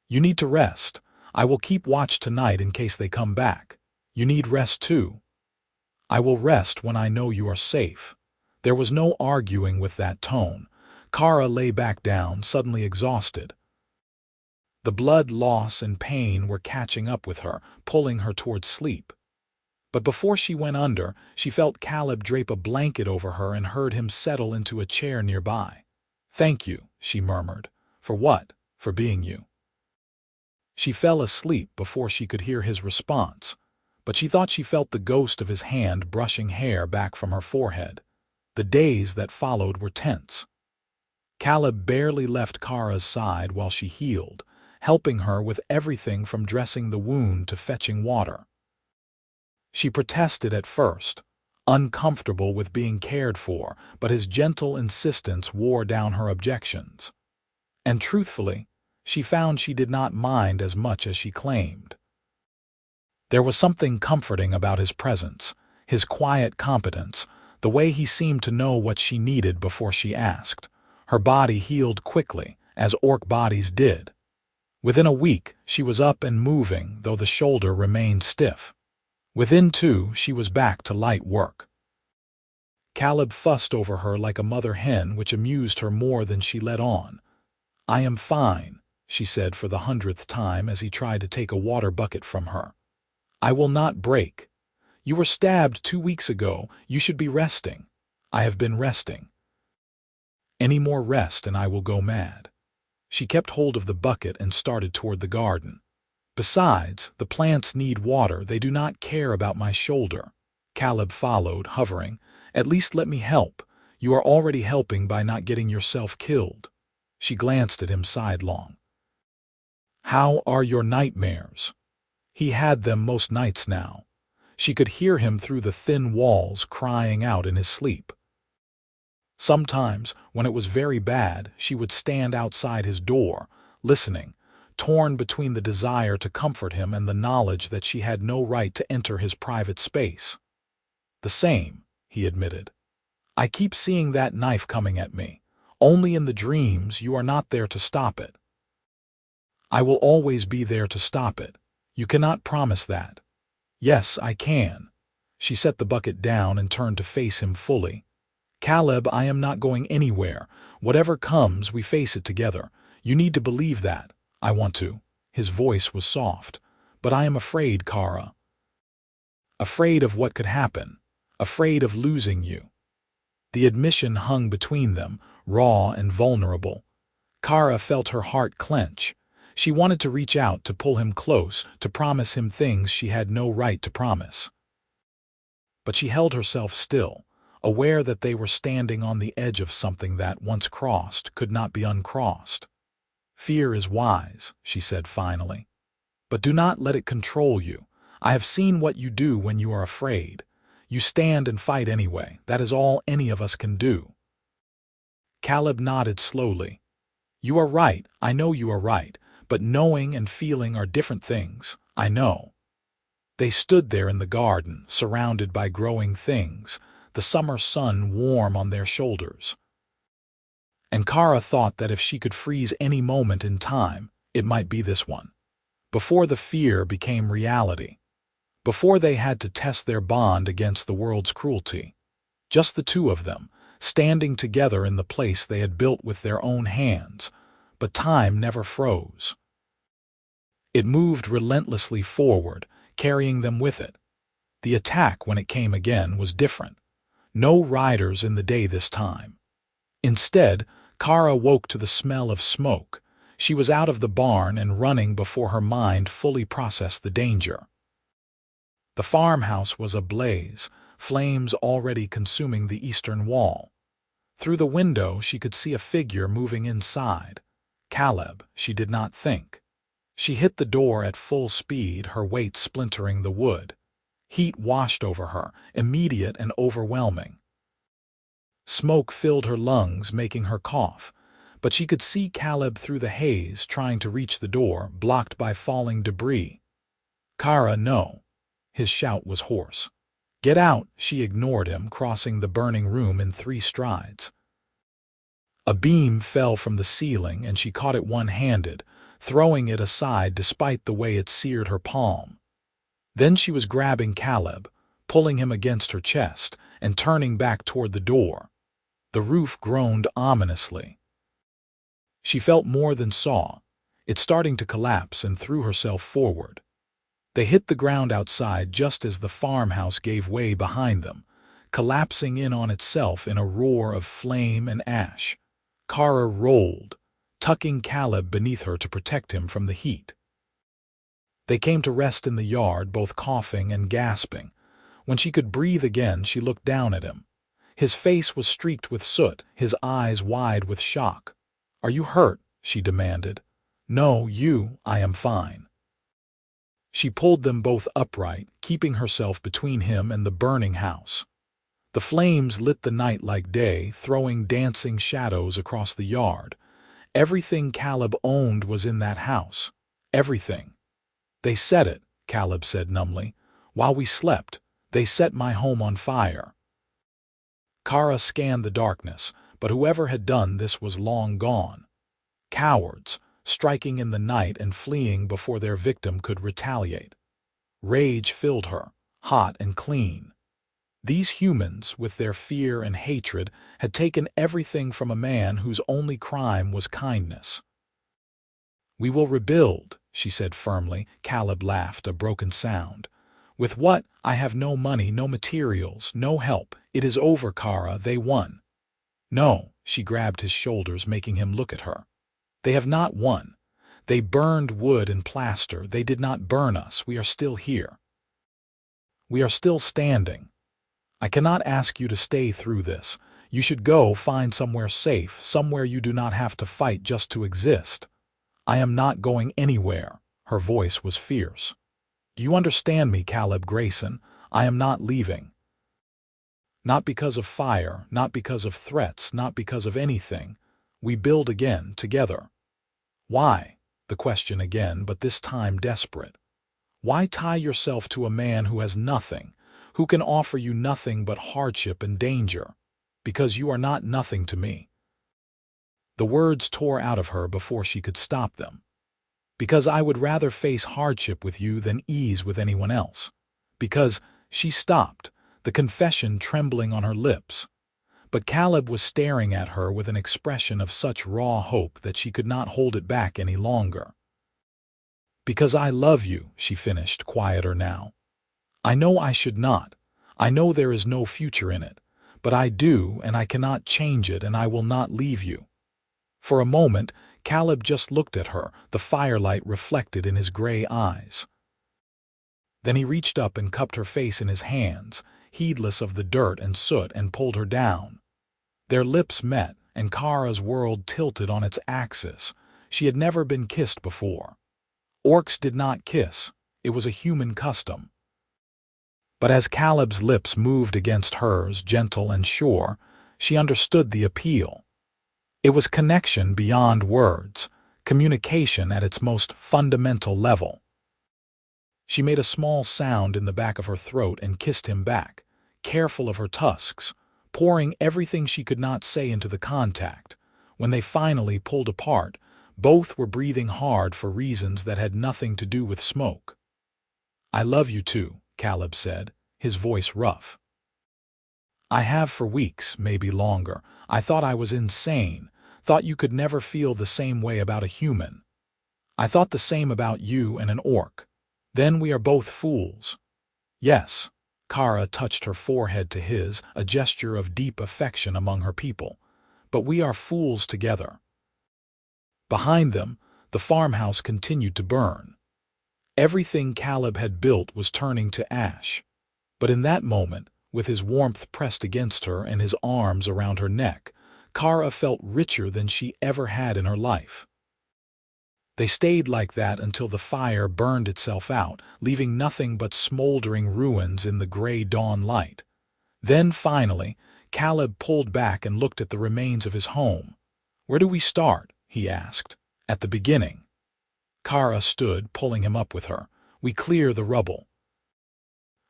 "You need to rest. I will keep watch tonight in case they come back. You need rest too." "I will rest when I know you are safe." There was no arguing with that tone. Kara lay back down, suddenly exhausted. The blood loss and pain were catching up with her, pulling her toward sleep. But before she went under, she felt Caleb drape a blanket over her and heard him settle into a chair nearby. "Thank you," she murmured. "For what?" "For being you." She fell asleep before she could hear his response, but she thought she felt the ghost of his hand brushing hair back from her forehead. The days that followed were tense. Caleb barely left Kara's side while she healed, helping her with everything from dressing the wound to fetching water. She protested at first, uncomfortable with being cared for, but his gentle insistence wore down her objections. And truthfully, she found she did not mind as much as she claimed. There was something comforting about his presence, his quiet competence, the way he seemed to know what she needed before she asked. Her body healed quickly, as orc bodies did. Within a week, she was up and moving, though the shoulder remained stiff. Within 2, she was back to light work. Caleb fussed over her like a mother hen, which amused her more than she let on. "I am fine," she said for the 100th time as he tried to take a water bucket from her. "I will not break. You were stabbed 2 weeks ago. You should be resting." "I have been resting. Any more rest and I will go mad." She kept hold of the bucket and started toward the garden. "Besides, the plants need water. They do not care about my shoulder." Caleb followed, hovering. "At least let me help. You are already helping by not getting yourself killed." She glanced at him sidelong. "How are your nightmares?" He had them most nights now. She could hear him through the thin walls crying out in his sleep. Sometimes, when it was very bad, she would stand outside his door, listening, torn between the desire to comfort him and the knowledge that she had no right to enter his private space. "The same," he admitted. "I keep seeing that knife coming at me. Only in the dreams you are not there to stop it." "I will always be there to stop it. You cannot promise that." "Yes, I can." She set the bucket down and turned to face him fully. "Caleb, I am not going anywhere. Whatever comes, we face it together. You need to believe that." "I want to." His voice was soft. "But I am afraid, Kara." "Afraid of what could happen. Afraid of losing you." The admission hung between them, raw and vulnerable. Kara felt her heart clench. She wanted to reach out, to pull him close, to promise him things she had no right to promise. But she held herself still, aware that they were standing on the edge of something that, once crossed, could not be uncrossed. "Fear is wise," she said finally. "But do not let it control you. I have seen what you do when you are afraid. You stand and fight anyway. That is all any of us can do." Caleb nodded slowly. "You are right. I know you are right. But knowing and feeling are different things. I know." They stood there in the garden, surrounded by growing things, the summer sun warm on their shoulders. And Kara thought that if she could freeze any moment in time, it might be this one. Before the fear became reality. Before they had to test their bond against the world's cruelty. Just the two of them, standing together in the place they had built with their own hands. But time never froze. It moved relentlessly forward, carrying them with it. The attack, when it came again, was different. No riders in the day this time. Instead, Kara woke to the smell of smoke. She was out of the barn and running before her mind fully processed the danger. The farmhouse was ablaze, flames already consuming the eastern wall. Through the window she could see a figure moving inside. Caleb, she did not think. She hit the door at full speed, her weight splintering the wood. Heat washed over her, immediate and overwhelming. Smoke filled her lungs, making her cough, but she could see Caleb through the haze, trying to reach the door, blocked by falling debris. Kara, no. His shout was hoarse. Get out, she ignored him, crossing the burning room in 3 strides. A beam fell from the ceiling and she caught it one-handed, throwing it aside despite the way it seared her palm. Then she was grabbing Caleb, pulling him against her chest, and turning back toward the door. The roof groaned ominously. She felt more than saw, it starting to collapse, and threw herself forward. They hit the ground outside just as the farmhouse gave way behind them, collapsing in on itself in a roar of flame and ash. Kara rolled, tucking Caleb beneath her to protect him from the heat. They came to rest in the yard, both coughing and gasping. When she could breathe again, she looked down at him. His face was streaked with soot, his eyes wide with shock. "Are you hurt?" she demanded. "No, I am fine." She pulled them both upright, keeping herself between him and the burning house. The flames lit the night like day, throwing dancing shadows across the yard. Everything Caleb owned was in that house. Everything. "They set it," Caleb said numbly. "While we slept, they set my home on fire." Kara scanned the darkness, but whoever had done this was long gone. Cowards, striking in the night and fleeing before their victim could retaliate. Rage filled her, hot and clean. These humans, with their fear and hatred, had taken everything from a man whose only crime was kindness. "We will rebuild," she said firmly. Caleb laughed, a broken sound. "With what? I have no money, no materials, no help. It is over, Kara. They won." "No," she grabbed his shoulders, making him look at her. "They have not won. They burned wood and plaster. They did not burn us. We are still here. We are still standing. I cannot ask you to stay through this. You should go find somewhere safe, somewhere you do not have to fight just to exist." "I am not going anywhere." Her voice was fierce. "Do you understand me, Caleb Grayson? I am not leaving. Not because of fire, not because of threats, not because of anything. We build again, together." "Why?" The question again, but this time desperate. "Why tie yourself to a man who has nothing, who can offer you nothing but hardship and danger? Because you are not nothing to me." The words tore out of her before she could stop them. "Because I would rather face hardship with you than ease with anyone else. Because—" She stopped, the confession trembling on her lips. But Caleb was staring at her with an expression of such raw hope that she could not hold it back any longer. "Because I love you," she finished, quieter now. "I know I should not. I know there is no future in it. But I do, and I cannot change it, and I will not leave you." For a moment, Caleb just looked at her, the firelight reflected in his gray eyes. Then he reached up and cupped her face in his hands, heedless of the dirt and soot, and pulled her down. Their lips met, and Kara's world tilted on its axis. She had never been kissed before. Orcs did not kiss. It was a human custom. But as Caleb's lips moved against hers, gentle and sure, she understood the appeal. It was connection beyond words, communication at its most fundamental level. She made a small sound in the back of her throat and kissed him back, careful of her tusks, pouring everything she could not say into the contact. When they finally pulled apart, both were breathing hard for reasons that had nothing to do with smoke. "I love you too," Caleb said, his voice rough. "I have for weeks, maybe longer. I thought I was insane, thought you could never feel the same way about a human. I thought the same about you and an orc. Then we are both fools." "Yes," Kara touched her forehead to his, a gesture of deep affection among her people. But we are fools together. Behind them, the farmhouse continued to burn. Everything Caleb had built was turning to ash. But in that moment, with his warmth pressed against her and his arms around her neck, Kara felt richer than she ever had in her life. They stayed like that until the fire burned itself out, leaving nothing but smoldering ruins in the gray dawn light. Then, finally, Caleb pulled back and looked at the remains of his home. "Where do we start?" he asked. "At the beginning." Kara stood, pulling him up with her. "We clear the rubble.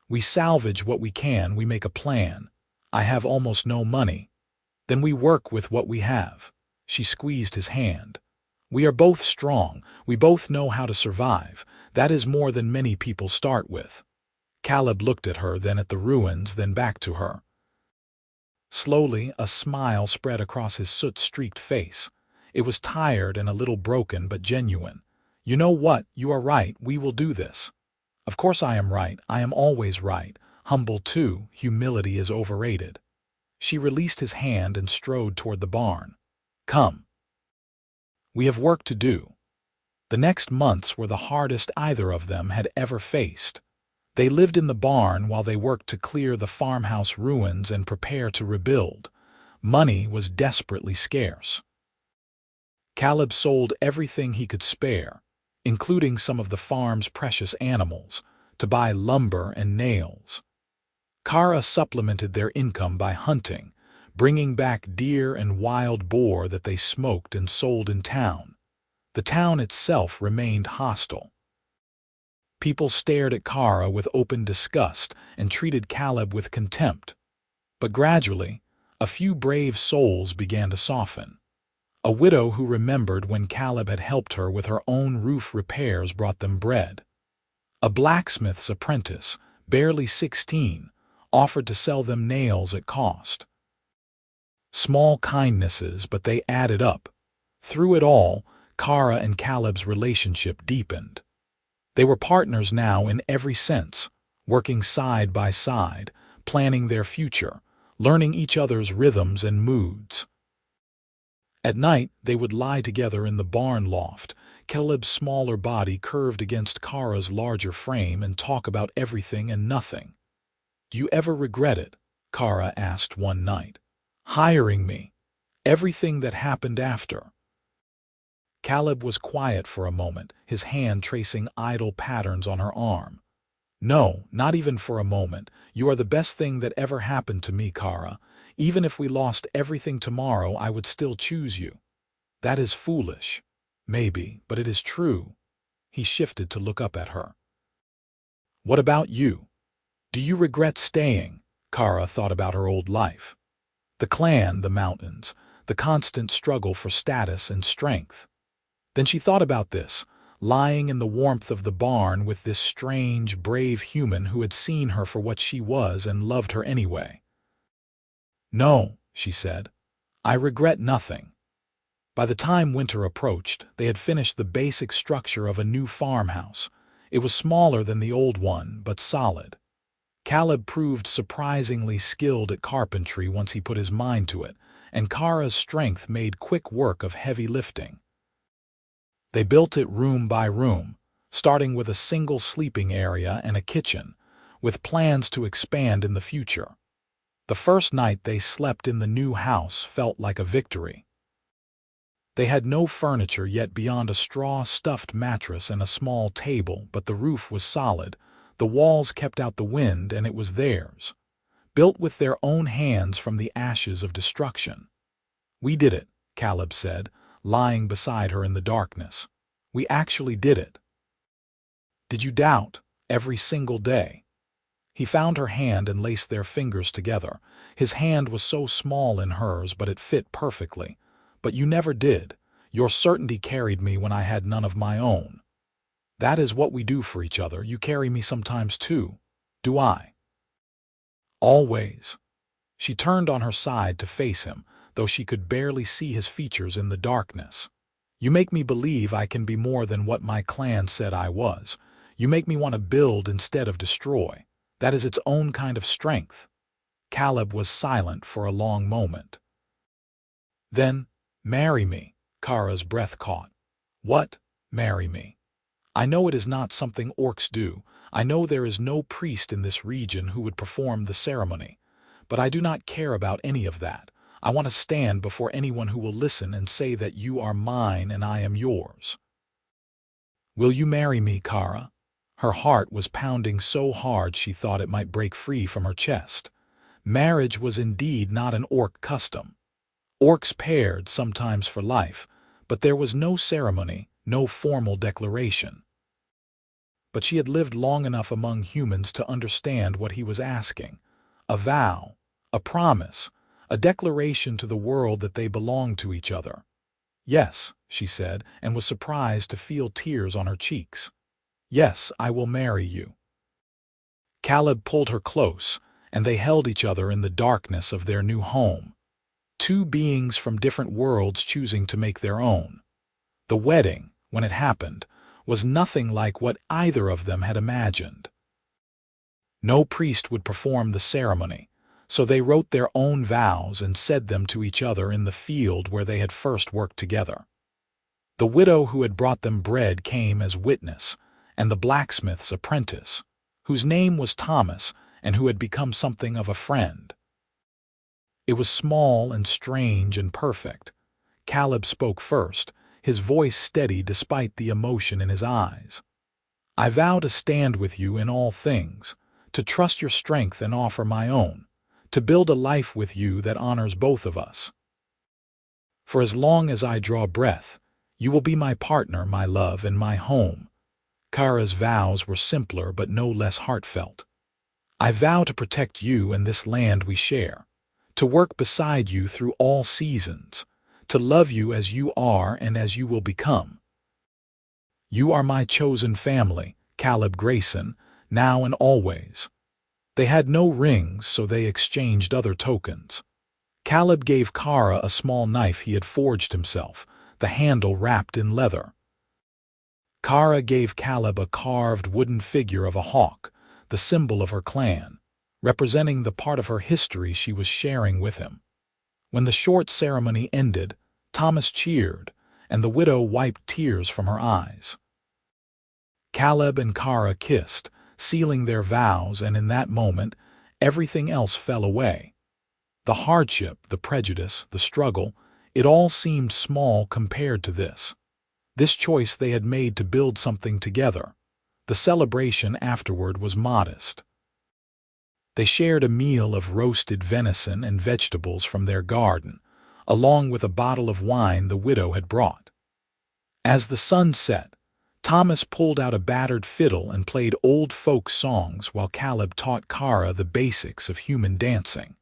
We salvage what we can, we make a plan. I have almost no money. Then we work with what we have." She squeezed his hand. "We are both strong. We both know how to survive. That is more than many people start with." Caleb looked at her, then at the ruins, then back to her. Slowly, a smile spread across his soot-streaked face. It was tired and a little broken, but genuine. "You know what? You are right. We will do this." "Of course I am right. I am always right. Humble too. Humility is overrated." She released his hand and strode toward the barn. "Come. We have work to do." The next months were the hardest either of them had ever faced. They lived in the barn while they worked to clear the farmhouse ruins and prepare to rebuild. Money was desperately scarce. Caleb sold everything he could spare, including some of the farm's precious animals, to buy lumber and nails. Kara supplemented their income by hunting, bringing back deer and wild boar that they smoked and sold in town. The town itself remained hostile. People stared at Kara with open disgust and treated Caleb with contempt. But gradually, a few brave souls began to soften. A widow who remembered when Caleb had helped her with her own roof repairs brought them bread. A blacksmith's apprentice, barely 16, offered to sell them nails at cost. Small kindnesses, but they added up. Through it all, Kara and Caleb's relationship deepened. They were partners now in every sense, working side by side, planning their future, learning each other's rhythms and moods. At night, they would lie together in the barn loft, Caleb's smaller body curved against Kara's larger frame, and talk about everything and nothing. "Do you ever regret it?" Kara asked one night. "Hiring me. Everything that happened after." Caleb was quiet for a moment, his hand tracing idle patterns on her arm. "No, not even for a moment. You are the best thing that ever happened to me, Kara. Even if we lost everything tomorrow, I would still choose you." "That is foolish." "Maybe, but it is true." He shifted to look up at her. "What about you? Do you regret staying?" Kara thought about her old life. The clan, the mountains, the constant struggle for status and strength. Then she thought about this, lying in the warmth of the barn with this strange, brave human who had seen her for what she was and loved her anyway. "No," she said, "I regret nothing." By the time winter approached, they had finished the basic structure of a new farmhouse. It was smaller than the old one, but solid. Caleb proved surprisingly skilled at carpentry once he put his mind to it, and Kara's strength made quick work of heavy lifting. They built it room by room, starting with a single sleeping area and a kitchen, with plans to expand in the future. The first night they slept in the new house felt like a victory. They had no furniture yet beyond a straw-stuffed mattress and a small table, but the roof was solid, the walls kept out the wind, and it was theirs, built with their own hands from the ashes of destruction. "We did it," Caleb said, lying beside her in the darkness. "We actually did it." "Did you doubt every single day?" He found her hand and laced their fingers together. His hand was so small in hers, but it fit perfectly. "But you never did. Your certainty carried me when I had none of my own." "That is what we do for each other. You carry me sometimes too." "Do I?" "Always." She turned on her side to face him, though she could barely see his features in the darkness. "You make me believe I can be more than what my clan said I was. You make me want to build instead of destroy." That is its own kind of strength. Caleb was silent for a long moment. Then, marry me, Kara's breath caught. What? Marry me? I know it is not something orcs do. I know there is no priest in this region who would perform the ceremony. But I do not care about any of that. I want to stand before anyone who will listen and say that you are mine and I am yours. Will you marry me, Kara? Her heart was pounding so hard she thought it might break free from her chest. Marriage was indeed not an orc custom. Orcs paired, sometimes for life, but there was no ceremony, no formal declaration. But she had lived long enough among humans to understand what he was asking. A vow, a promise, a declaration to the world that they belonged to each other. Yes, she said, and was surprised to feel tears on her cheeks. Yes, I will marry you. Caleb pulled her close, and they held each other in the darkness of their new home. Two beings from different worlds choosing to make their own. The wedding, when it happened, was nothing like what either of them had imagined. No priest would perform the ceremony, so they wrote their own vows and said them to each other in the field where they had first worked together. The widow who had brought them bread came as witness, and the blacksmith's apprentice, whose name was Thomas and who had become something of a friend. It was small and strange and perfect. Caleb spoke first, his voice steady despite the emotion in his eyes. I vow to stand with you in all things, to trust your strength and offer my own, to build a life with you that honors both of us. For as long as I draw breath, you will be my partner, my love, and my home. Kara's vows were simpler but no less heartfelt. I vow to protect you and this land we share, to work beside you through all seasons, to love you as you are and as you will become. You are my chosen family, Caleb Grayson, now and always. They had no rings, so they exchanged other tokens. Caleb gave Kara a small knife he had forged himself, the handle wrapped in leather. Kara gave Caleb a carved wooden figure of a hawk, the symbol of her clan, representing the part of her history she was sharing with him. When the short ceremony ended, Thomas cheered, and the widow wiped tears from her eyes. Caleb and Kara kissed, sealing their vows, and in that moment, everything else fell away. The hardship, the prejudice, the struggle, it all seemed small compared to this. This choice they had made to build something together. The celebration afterward was modest. They shared a meal of roasted venison and vegetables from their garden, along with a bottle of wine the widow had brought. As the sun set, Thomas pulled out a battered fiddle and played old folk songs while Caleb taught Kara the basics of human dancing.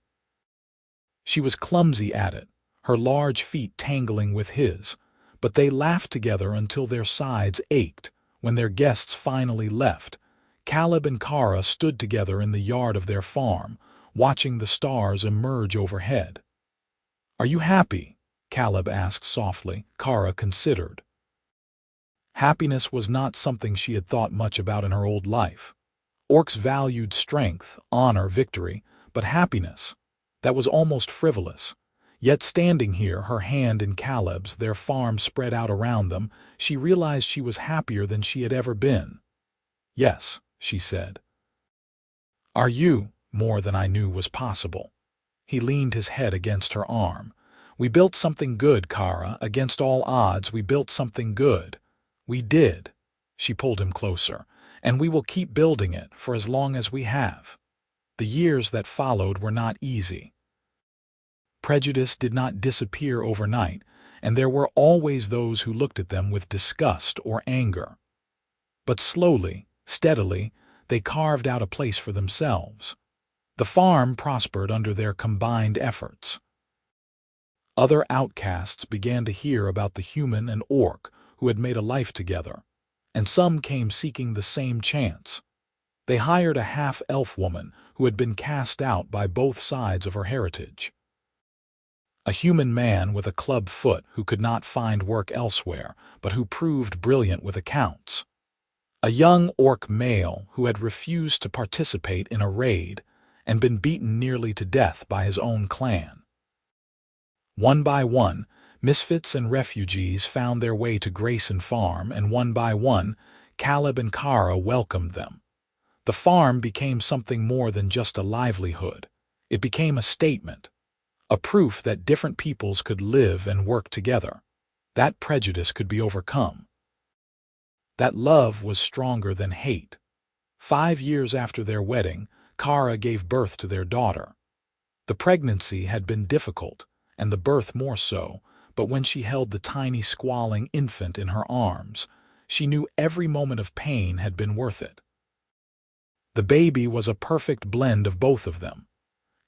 She was clumsy at it, her large feet tangling with his, but they laughed together until their sides ached. When their guests finally left, Caleb and Kara stood together in the yard of their farm, watching the stars emerge overhead. "Are you happy?" Caleb asked softly. Kara considered. Happiness was not something she had thought much about in her old life. Orcs valued strength, honor, victory, but happiness, that was almost frivolous. Yet standing here, her hand in Caleb's, their farm spread out around them, she realized she was happier than she had ever been. "Yes," she said. "Are you?" More than I knew was possible. He leaned his head against her arm. "We built something good, Kara. Against all odds, we built something good. We did." She pulled him closer. "And we will keep building it for as long as we have." The years that followed were not easy. Prejudice did not disappear overnight, and there were always those who looked at them with disgust or anger. But slowly, steadily, they carved out a place for themselves. The farm prospered under their combined efforts. Other outcasts began to hear about the human and orc who had made a life together, and some came seeking the same chance. They hired a half-elf woman who had been cast out by both sides of her heritage. A human man with a club foot who could not find work elsewhere, but who proved brilliant with accounts. a young orc male who had refused to participate in a raid and been beaten nearly to death by his own clan. One by one, misfits and refugees found their way to Grayson Farm, and one by one, Caleb and Kara welcomed them. The farm became something more than just a livelihood. It became a statement, a proof that different peoples could live and work together, that prejudice could be overcome, that love was stronger than hate. 5 years after their wedding, Kara gave birth to their daughter. The pregnancy had been difficult, and the birth more so, but when she held the tiny squalling infant in her arms, she knew every moment of pain had been worth it. The baby was a perfect blend of both of them.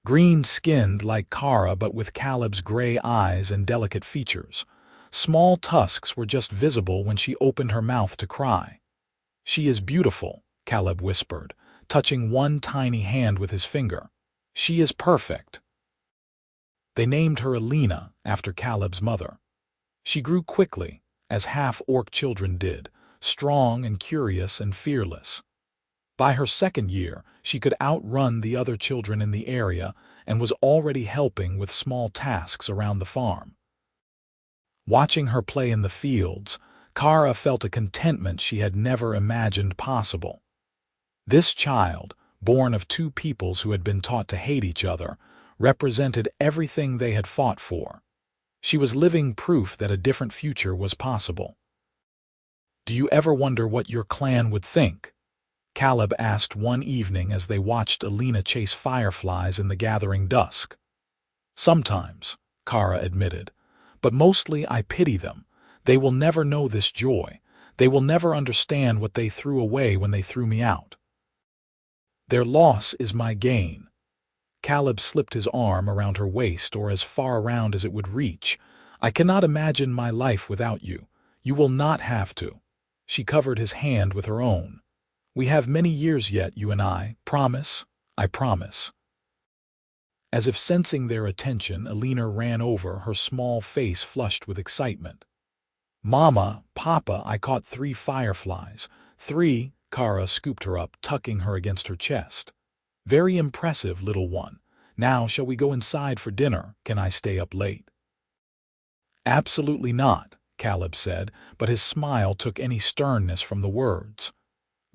Green-skinned like Kara, but with Caleb's gray eyes and delicate features. Small tusks were just visible when she opened her mouth to cry. "She is beautiful," Caleb whispered, touching one tiny hand with his finger. "She is perfect." They named her Alina after Caleb's mother. She grew quickly, as half-orc children did, strong and curious and fearless. By her 2nd year, she could outrun the other children in the area and was already helping with small tasks around the farm. Watching her play in the fields, Kara felt a contentment she had never imagined possible. This child, born of 2 peoples who had been taught to hate each other, represented everything they had fought for. She was living proof that a different future was possible. "Do you ever wonder what your clan would think?" Caleb asked one evening as they watched Alina chase fireflies in the gathering dusk. "Sometimes," Kara admitted, "but mostly I pity them. They will never know this joy. They will never understand what they threw away when they threw me out. Their loss is my gain." Caleb slipped his arm around her waist, or as far around as it would reach. "I cannot imagine my life without you. You will not have to." She covered his hand with her own. "We have many years yet, you and I. Promise? I promise." As if sensing their attention, Alina ran over, her small face flushed with excitement. "Mama, Papa, I caught 3 fireflies. 3, Kara scooped her up, tucking her against her chest. "Very impressive, little one. Now shall we go inside for dinner? Can I stay up late?" "Absolutely not," Caleb said, but his smile took any sternness from the words.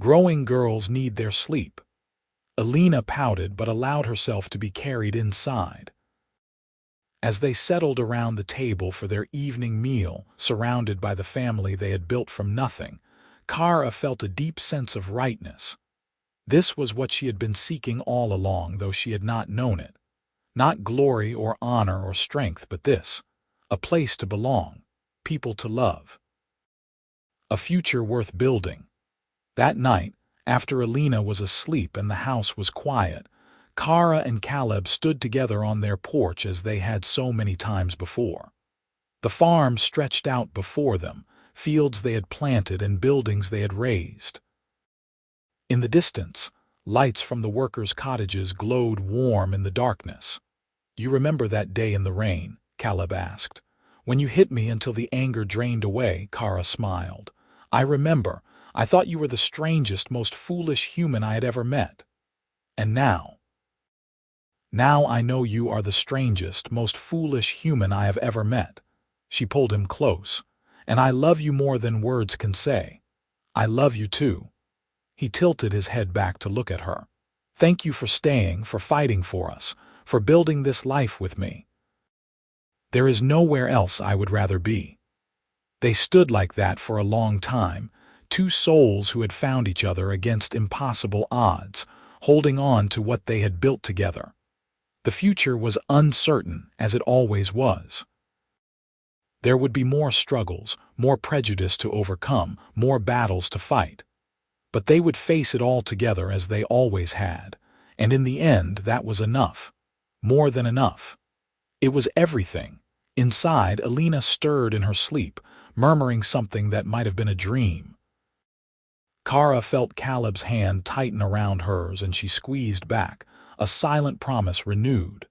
"Growing girls need their sleep." Alina pouted but allowed herself to be carried inside. As they settled around the table for their evening meal, surrounded by the family they had built from nothing, Kara felt a deep sense of rightness. This was what she had been seeking all along, though she had not known it. Not glory or honor or strength, but this: a place to belong, people to love. A future worth building. That night, after Alina was asleep and the house was quiet, Kara and Caleb stood together on their porch as they had so many times before. The farm stretched out before them, fields they had planted and buildings they had raised. In the distance, lights from the workers' cottages glowed warm in the darkness. "You remember that day in the rain?" Caleb asked. "When you hit me until the anger drained away," Kara smiled. "I remember. I thought you were the strangest, most foolish human I had ever met. And now I know you are the strangest, most foolish human I have ever met." She pulled him close. "And I love you more than words can say. I love you too." He tilted his head back to look at her. "Thank you for staying, for fighting for us, for building this life with me. There is nowhere else I would rather be." They stood like that for a long time, 2 souls who had found each other against impossible odds, holding on to what they had built together. The future was uncertain, as it always was. There would be more struggles, more prejudice to overcome, more battles to fight. But they would face it all together as they always had, and in the end that was enough. More than enough. It was everything. Inside, Alina stirred in her sleep, murmuring something that might have been a dream. Kara felt Caleb's hand tighten around hers, and she squeezed back, a silent promise renewed.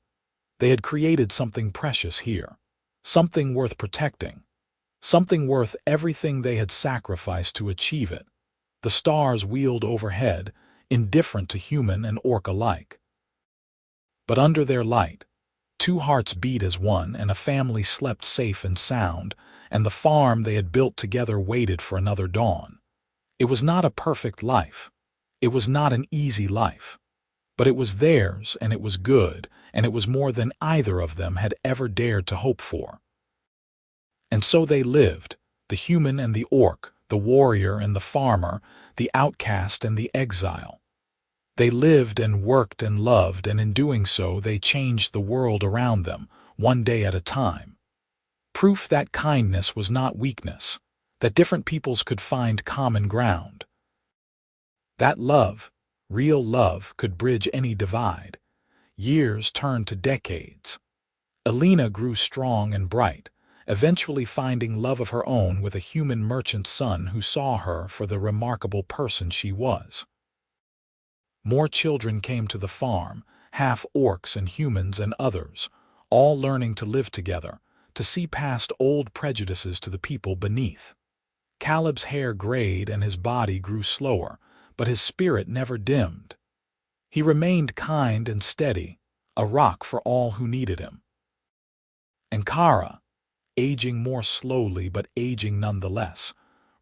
They had created something precious here, something worth protecting, something worth everything they had sacrificed to achieve it. The stars wheeled overhead, indifferent to human and orc alike. But under their light, two hearts beat as one, and a family slept safe and sound, and the farm they had built together waited for another dawn. It was not a perfect life. It was not an easy life. But it was theirs, and it was good, and it was more than either of them had ever dared to hope for. And so they lived, the human and the orc, the warrior and the farmer, the outcast and the exile. They lived and worked and loved, and in doing so they changed the world around them, one day at a time. Proof that kindness was not weakness, that different peoples could find common ground. That love, real love, could bridge any divide. Years turned to decades. Alina grew strong and bright, eventually finding love of her own with a human merchant son who saw her for the remarkable person she was. More children came to the farm, half orcs and humans and others, all learning to live together, to see past old prejudices to the people beneath. Caleb's hair grayed and his body grew slower, but his spirit never dimmed. He remained kind and steady, a rock for all who needed him. And Kara, aging more slowly but aging nonetheless,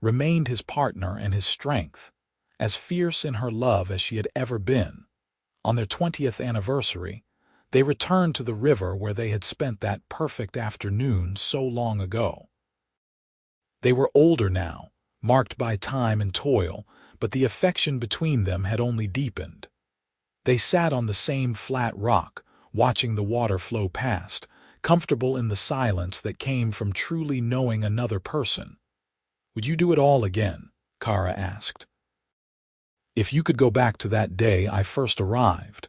remained his partner and his strength, as fierce in her love as she had ever been. On their 20th anniversary, they returned to the river where they had spent that perfect afternoon so long ago. They were older now, marked by time and toil, but the affection between them had only deepened. They sat on the same flat rock, watching the water flow past, comfortable in the silence that came from truly knowing another person. "Would you do it all again?" Kara asked. "If you could go back to that day I first arrived,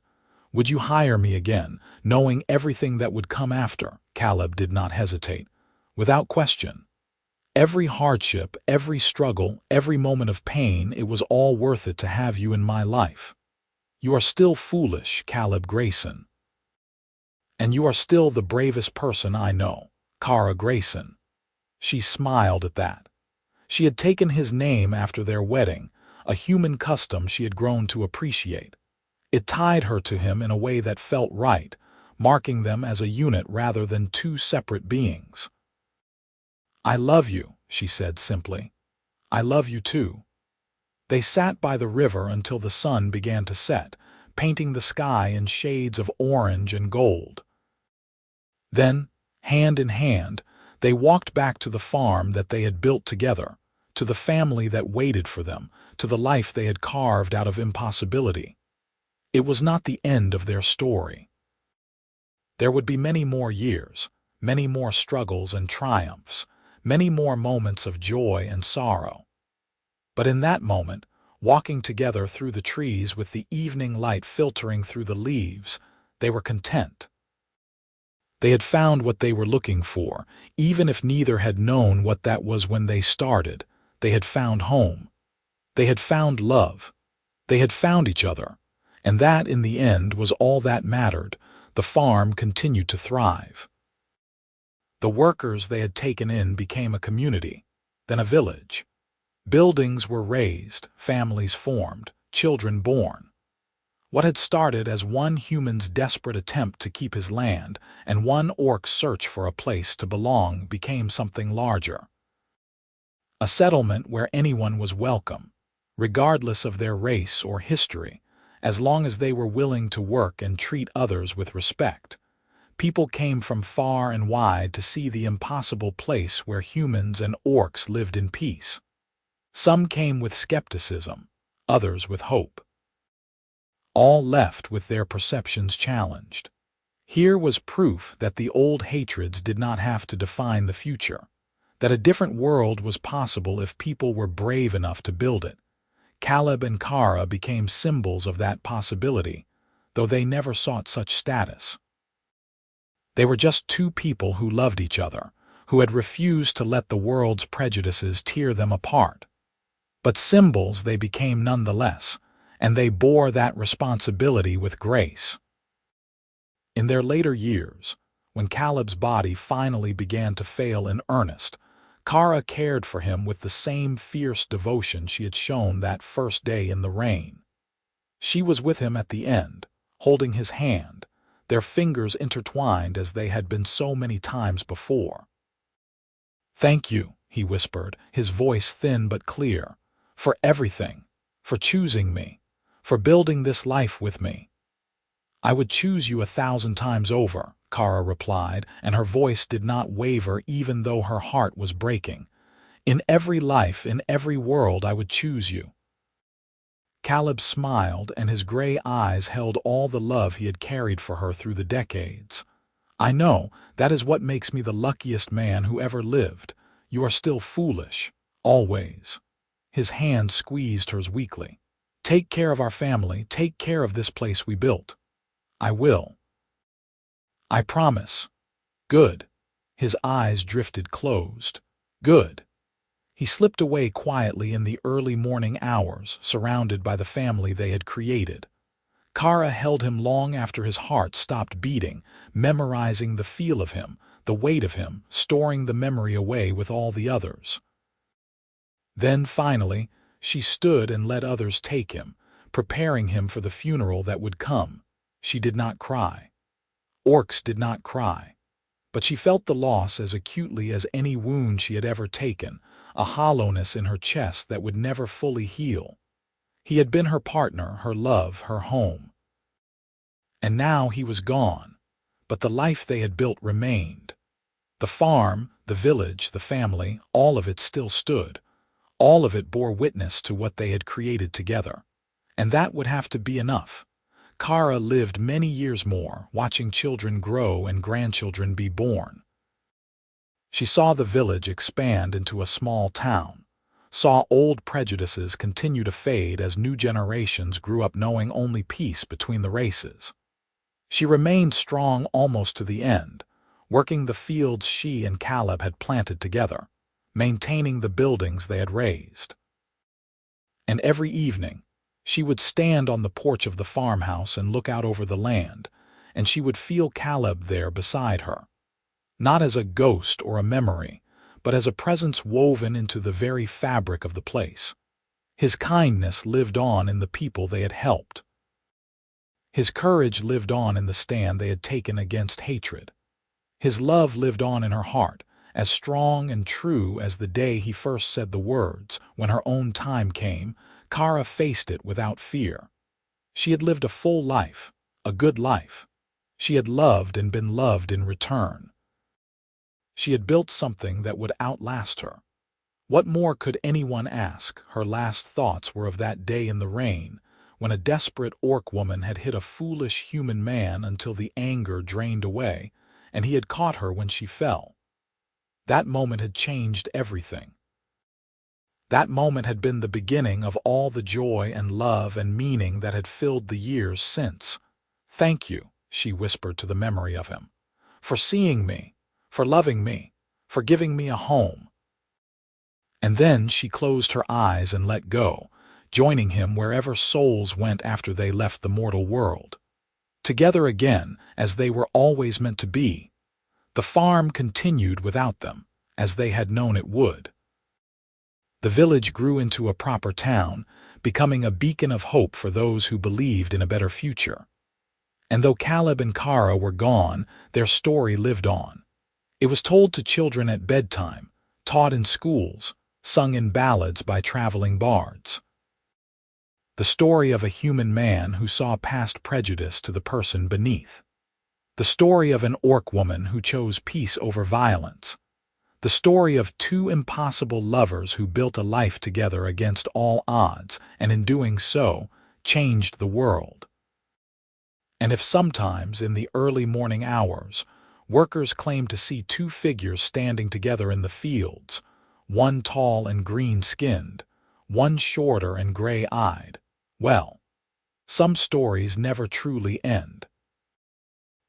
would you hire me again, knowing everything that would come after?" Caleb did not hesitate. "Without question. Every hardship, every struggle, every moment of pain, it was all worth it to have you in my life. You are still foolish, Caleb Grayson. And you are still the bravest person I know, Kara Grayson." She smiled at that. She had taken his name after their wedding, a human custom she had grown to appreciate. It tied her to him in a way that felt right, marking them as a unit rather than two separate beings. "I love you," she said simply. "I love you too." They sat by the river until the sun began to set, painting the sky in shades of orange and gold. Then, hand in hand, they walked back to the farm that they had built together, to the family that waited for them, to the life they had carved out of impossibility. It was not the end of their story. There would be many more years, many more struggles and triumphs, many more moments of joy and sorrow. But in that moment, walking together through the trees with the evening light filtering through the leaves, they were content. They had found what they were looking for, even if neither had known what that was when they started. They had found home. They had found love. They had found each other. And that, in the end, was all that mattered. The farm continued to thrive. The workers they had taken in became a community, then a village. Buildings were raised, families formed, children born. What had started as one human's desperate attempt to keep his land and one orc's search for a place to belong became something larger. A settlement where anyone was welcome, regardless of their race or history, as long as they were willing to work and treat others with respect. People came from far and wide to see the impossible place where humans and orcs lived in peace. Some came with skepticism, others with hope. All left with their perceptions challenged. Here was proof that the old hatreds did not have to define the future, that a different world was possible if people were brave enough to build it. Caleb and Kara became symbols of that possibility, though they never sought such status. They were just two people who loved each other, who had refused to let the world's prejudices tear them apart. But symbols they became nonetheless, and they bore that responsibility with grace. In their later years, when Caleb's body finally began to fail in earnest, Kara cared for him with the same fierce devotion she had shown that first day in the rain. She was with him at the end, holding his hand, their fingers intertwined as they had been so many times before. "Thank you," he whispered, his voice thin but clear, "for everything, for choosing me, for building this life with me." "I would choose you 1,000 times over," Kara replied, and her voice did not waver even though her heart was breaking. "In every life, in every world, I would choose you." Caleb smiled, and his gray eyes held all the love he had carried for her through the decades. "I know, that is what makes me the luckiest man who ever lived. You are still foolish, always." His hand squeezed hers weakly. "Take care of our family, take care of this place we built." "I will. I promise." "Good." His eyes drifted closed. "Good." He slipped away quietly in the early morning hours, surrounded by the family they had created. Kara held him long after his heart stopped beating, memorizing the feel of him, the weight of him, storing the memory away with all the others. Then, finally, she stood and let others take him, preparing him for the funeral that would come. She did not cry. Orcs did not cry. But she felt the loss as acutely as any wound she had ever taken, a hollowness in her chest that would never fully heal. He had been her partner, her love, her home. And now he was gone, but the life they had built remained. The farm, the village, the family, all of it still stood. All of it bore witness to what they had created together. And that would have to be enough. Kara lived many years more, watching children grow and grandchildren be born. She saw the village expand into a small town, saw old prejudices continue to fade as new generations grew up knowing only peace between the races. She remained strong almost to the end, working the fields she and Caleb had planted together, maintaining the buildings they had raised. And every evening, she would stand on the porch of the farmhouse and look out over the land, and she would feel Caleb there beside her. Not as a ghost or a memory, but as a presence woven into the very fabric of the place. His kindness lived on in the people they had helped. His courage lived on in the stand they had taken against hatred. His love lived on in her heart, as strong and true as the day he first said the words. When her own time came, Kara faced it without fear. She had lived a full life, a good life. She had loved and been loved in return. She had built something that would outlast her. What more could anyone ask? Her last thoughts were of that day in the rain, when a desperate orc woman had hit a foolish human man until the anger drained away, and he had caught her when she fell. That moment had changed everything. That moment had been the beginning of all the joy and love and meaning that had filled the years since. "Thank you," she whispered to the memory of him, "for seeing me, for loving me, for giving me a home." And then she closed her eyes and let go, joining him wherever souls went after they left the mortal world. Together again, as they were always meant to be. The farm continued without them, as they had known it would. The village grew into a proper town, becoming a beacon of hope for those who believed in a better future. And though Caleb and Kara were gone, their story lived on. It was told to children at bedtime, taught in schools, sung in ballads by traveling bards. The story of a human man who saw past prejudice to the person beneath. The story of an orc woman who chose peace over violence. The story of two impossible lovers who built a life together against all odds, and in doing so, changed the world. And if sometimes, in the early morning hours, workers claimed to see two figures standing together in the fields, one tall and green-skinned, one shorter and gray-eyed, well, some stories never truly end.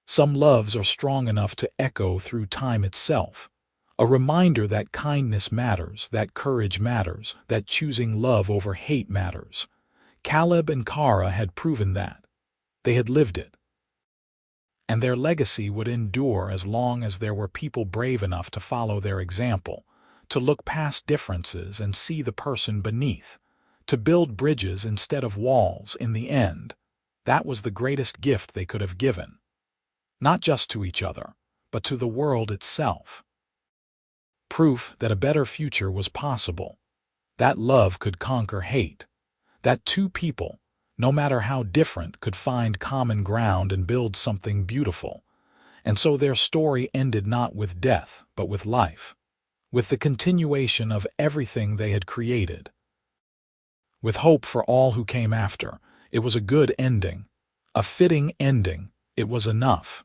Some loves are strong enough to echo through time itself, a reminder that kindness matters, that courage matters, that choosing love over hate matters. Caleb and Kara had proven that. They had lived it. And their legacy would endure as long as there were people brave enough to follow their example, to look past differences and see the person beneath, to build bridges instead of walls in the end. That was the greatest gift they could have given, not just to each other, but to the world itself. Proof that a better future was possible, that love could conquer hate, that two people, no matter how different, could find common ground and build something beautiful. And so their story ended not with death, but with life, with the continuation of everything they had created. With hope for all who came after, it was a good ending, a fitting ending. It was enough.